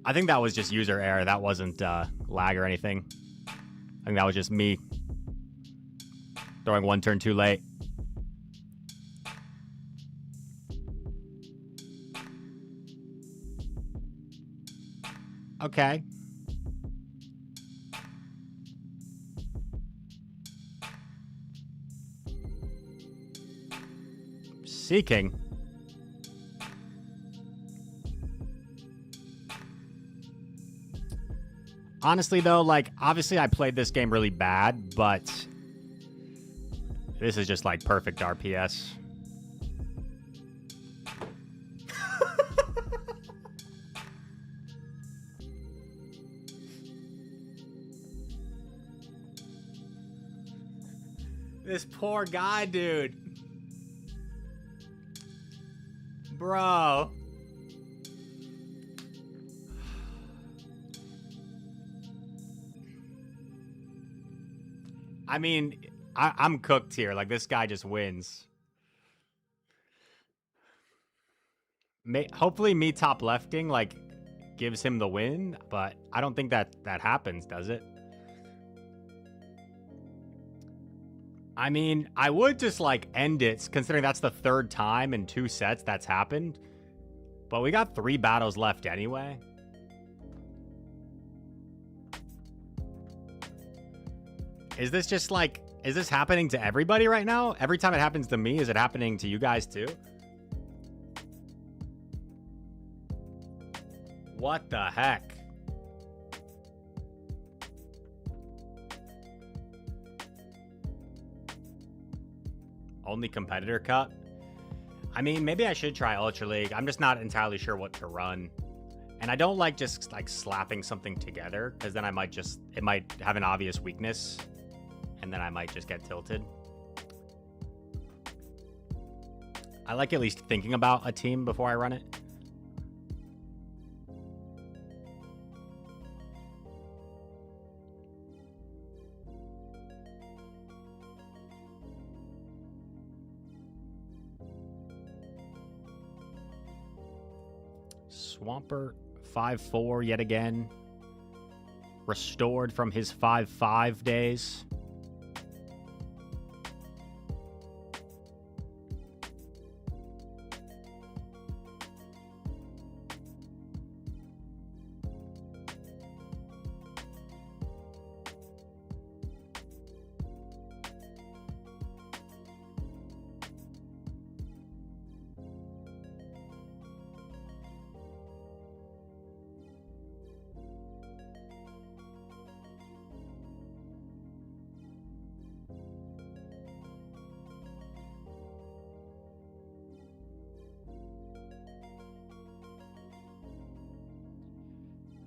I think that was just user error. That wasn't lag or anything. I think that was just me throwing one turn too late. Okay. Seeking. Honestly, though, like, obviously I played this game really bad, but this is just, like, perfect RPS. This poor guy, dude. Bro. I mean, I'm cooked here. Like, this guy just wins. Hopefully me top lefting, like, gives him the win, but I don't think that happens, does it? I mean, I would just, like, end it, considering that's the third time in 2 sets that's happened. But we got 3 battles left anyway. Is this just, like, is this happening to everybody right now? Every time it happens to me, is it happening to you guys too? What the heck? Only competitor cup? I mean, maybe I should try Ultra League. I'm just not entirely sure what to run. And I don't like just like slapping something together, because then it might have an obvious weakness. And then I might just get tilted. I like at least thinking about a team before I run it. Swampert 5-4 yet again. Restored from his 5-5 days.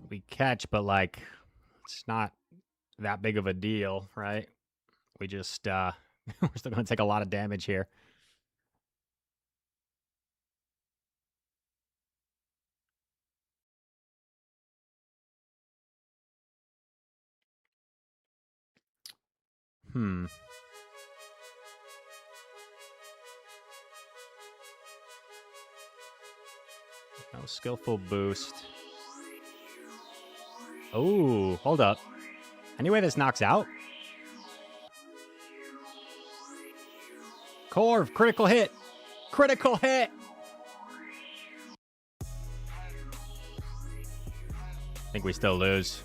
We catch, but like, it's not that big of a deal, right? We just, we're still going to take a lot of damage here. No skillful boost. Oh, hold up. Anyway, this knocks out. Corv, critical hit. Critical hit. I think we still lose.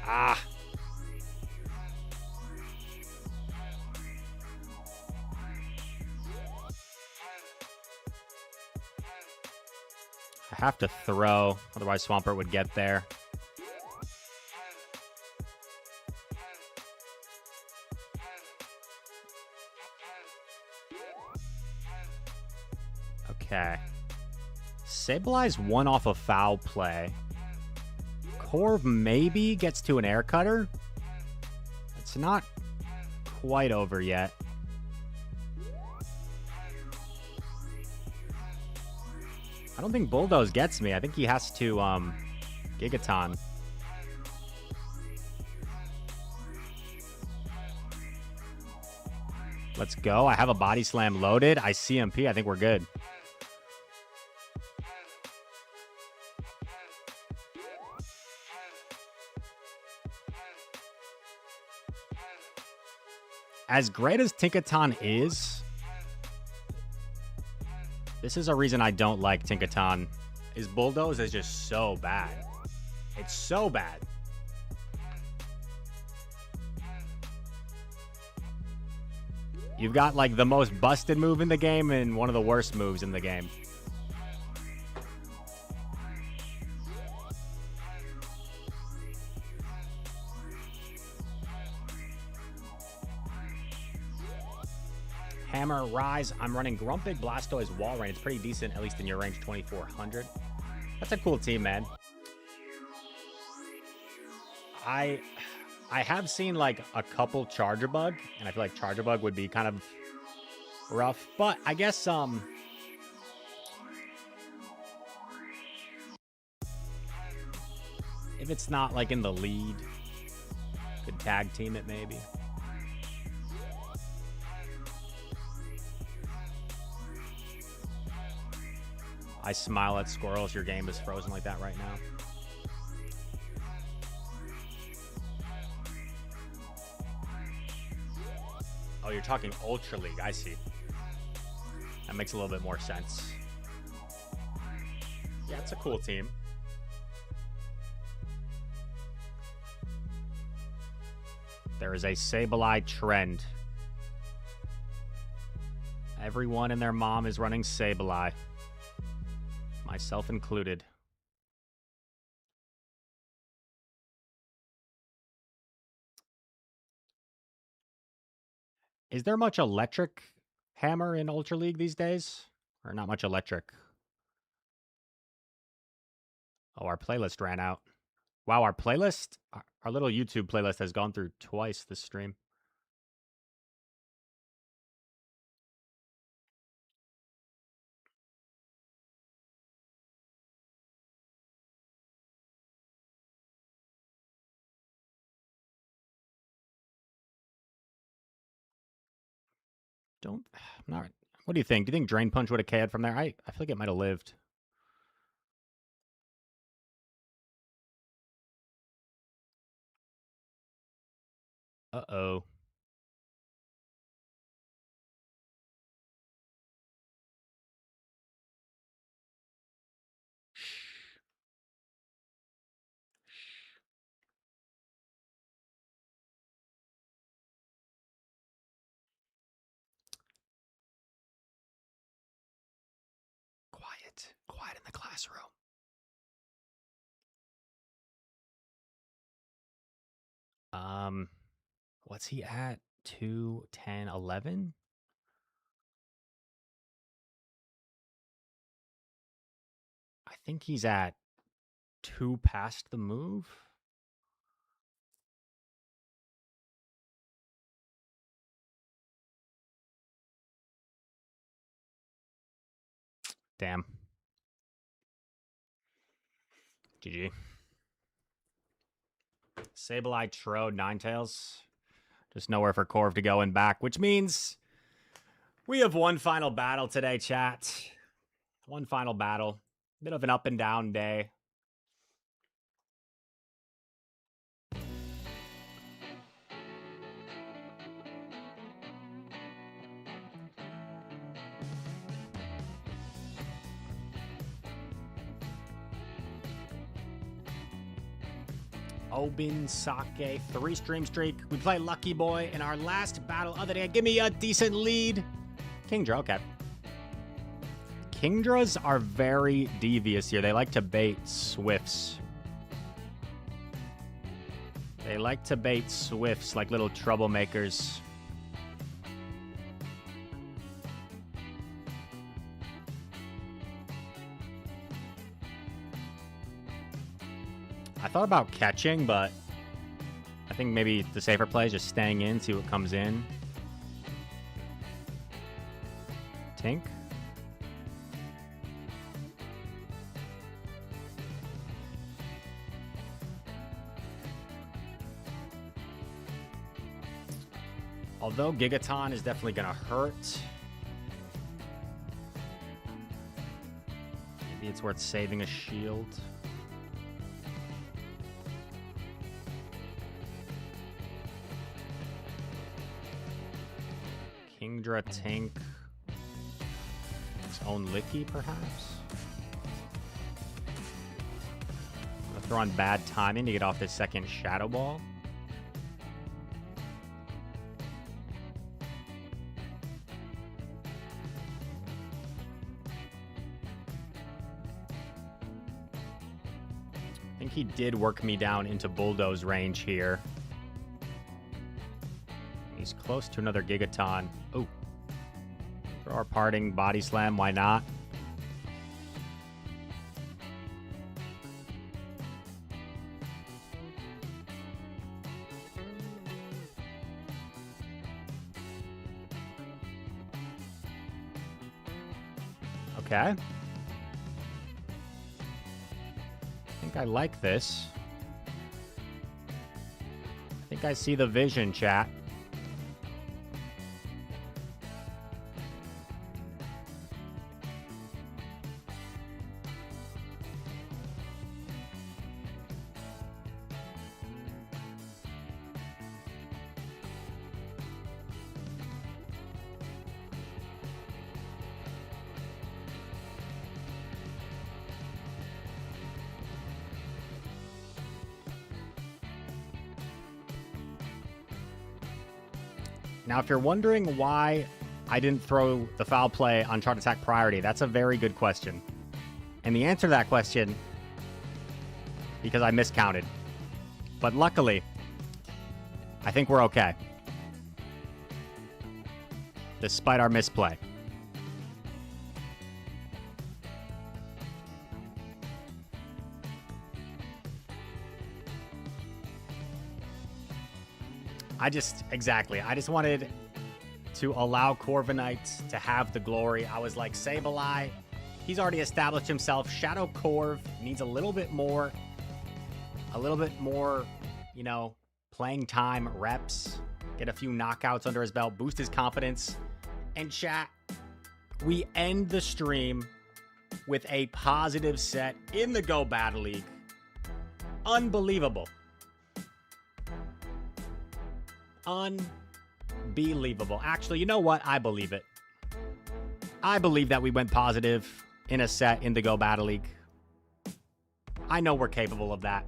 Ah. I have to throw, otherwise Swampert would get there. Okay. Sableye 1 off a foul play. Corv maybe gets to an air cutter. It's not quite over yet. I don't think Bulldoze gets me. I think he has to Gigaton. Let's go. I have a body slam loaded. I CMP. I think we're good. As great as Tinkaton is, this is a reason I don't like Tinkaton. His Bulldoze is just so bad. It's so bad. You've got like the most busted move in the game and one of the worst moves in the game. Hammer, Rise. I'm running Grumpig, Blastoise, Walrein. It's pretty decent, at least in your range, 2400. That's a cool team, man. I have seen like a couple Charger Bug, and I feel like Charger Bug would be kind of rough. But I guess if it's not like in the lead, could tag team it maybe. I smile at squirrels. Your game is frozen like that right now. Oh, you're talking Ultra League. I see. That makes a little bit more sense. Yeah, it's a cool team. There is a Sableye trend. Everyone and their mom is running Sableye. Myself included. Is there much electric hammer in Ultra League these days? Or not much electric? Oh, our playlist ran out. Wow, our playlist, our little YouTube playlist has gone through twice this stream. I'm not. What do you think? Do you think Drain Punch would have KO'd from there? I feel like it might have lived. Uh-oh. Quiet. Quiet in the classroom. What's he at? 2, 10, 11? I think he's at 2 past the move. Damn. GG. Sableye, Trode, Ninetales. Just nowhere for Corv to go and back, which means we have one final battle today, chat. One final battle. Bit of an up and down day. Obin Sake, 3-stream streak. We play Lucky Boy in our last battle of the day. Give me a decent lead. Kingdra, okay. Kingdras are very devious here. They like to bait Swifts. They like to bait Swifts like little troublemakers. I thought about catching, but I think maybe the safer play is just staying in, see what comes in. Tink. Although Gigaton is definitely going to hurt. Maybe it's worth saving a shield. Kingdra, Tink. His own Licky, perhaps? I'm gonna throw on bad timing to get off this second Shadow Ball. I think he did work me down into Bulldoze range here. He's close to another Gigaton. Oh. For our parting body slam, why not? Okay. I think I like this. I think I see the vision, chat. Now, if you're wondering why I didn't throw the foul play on chart attack priority, that's a very good question. And the answer to that question, because I miscounted. But luckily, I think we're okay. Despite our misplay. I just wanted to allow Corviknight to have the glory. I was like, Sableye, he's already established himself. Shadow Corv needs a little bit more, you know, playing time, reps, get a few knockouts under his belt, boost his confidence. And chat, we end the stream with a positive set in the Go Battle League. Unbelievable. Unbelievable. Actually, you know what? I believe it. I believe that we went positive in a set in the Go Battle League. I know we're capable of that.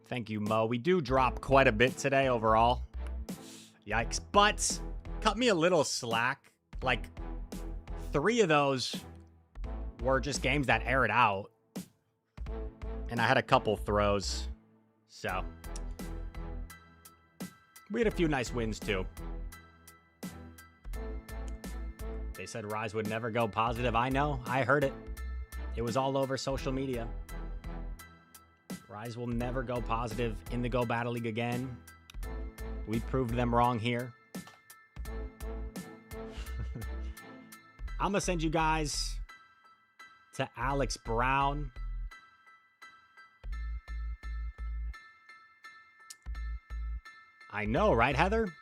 Thank you, Mo. We do drop quite a bit today overall. Yikes. But cut me a little slack. Like, 3 of those were just games that aired out. And I had a couple throws. So we had a few nice wins, too. They said Reis would never go positive. I know. I heard it. It was all over social media. Reis will never go positive in the Go Battle League again. We proved them wrong here. I'm going to send you guys to Alex Brown. I know, right, Heather?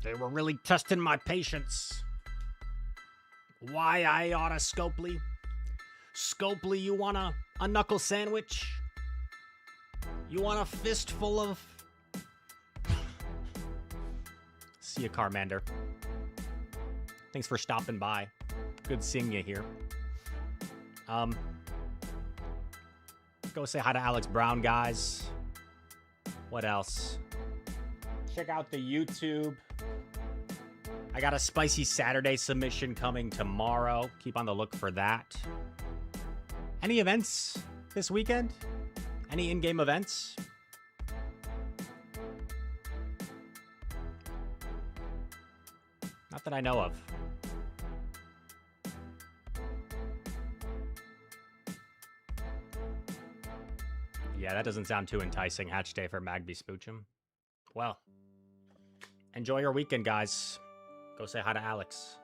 They were really testing my patience. Why I oughta Scopely? Scopely, you want a knuckle sandwich? You want a fistful of... See you, Carmander. Thanks for stopping by. Good seeing you here. Go say hi to Alex Brown, guys. What else? Check out the YouTube. I got a Spicy Saturday submission coming tomorrow. Keep on the look for that. Any events this weekend? Any in-game events? Not that I know of. Yeah, that doesn't sound too enticing. Hatch day for Magby Spoochum. Well, enjoy your weekend, guys. Go say hi to Alex.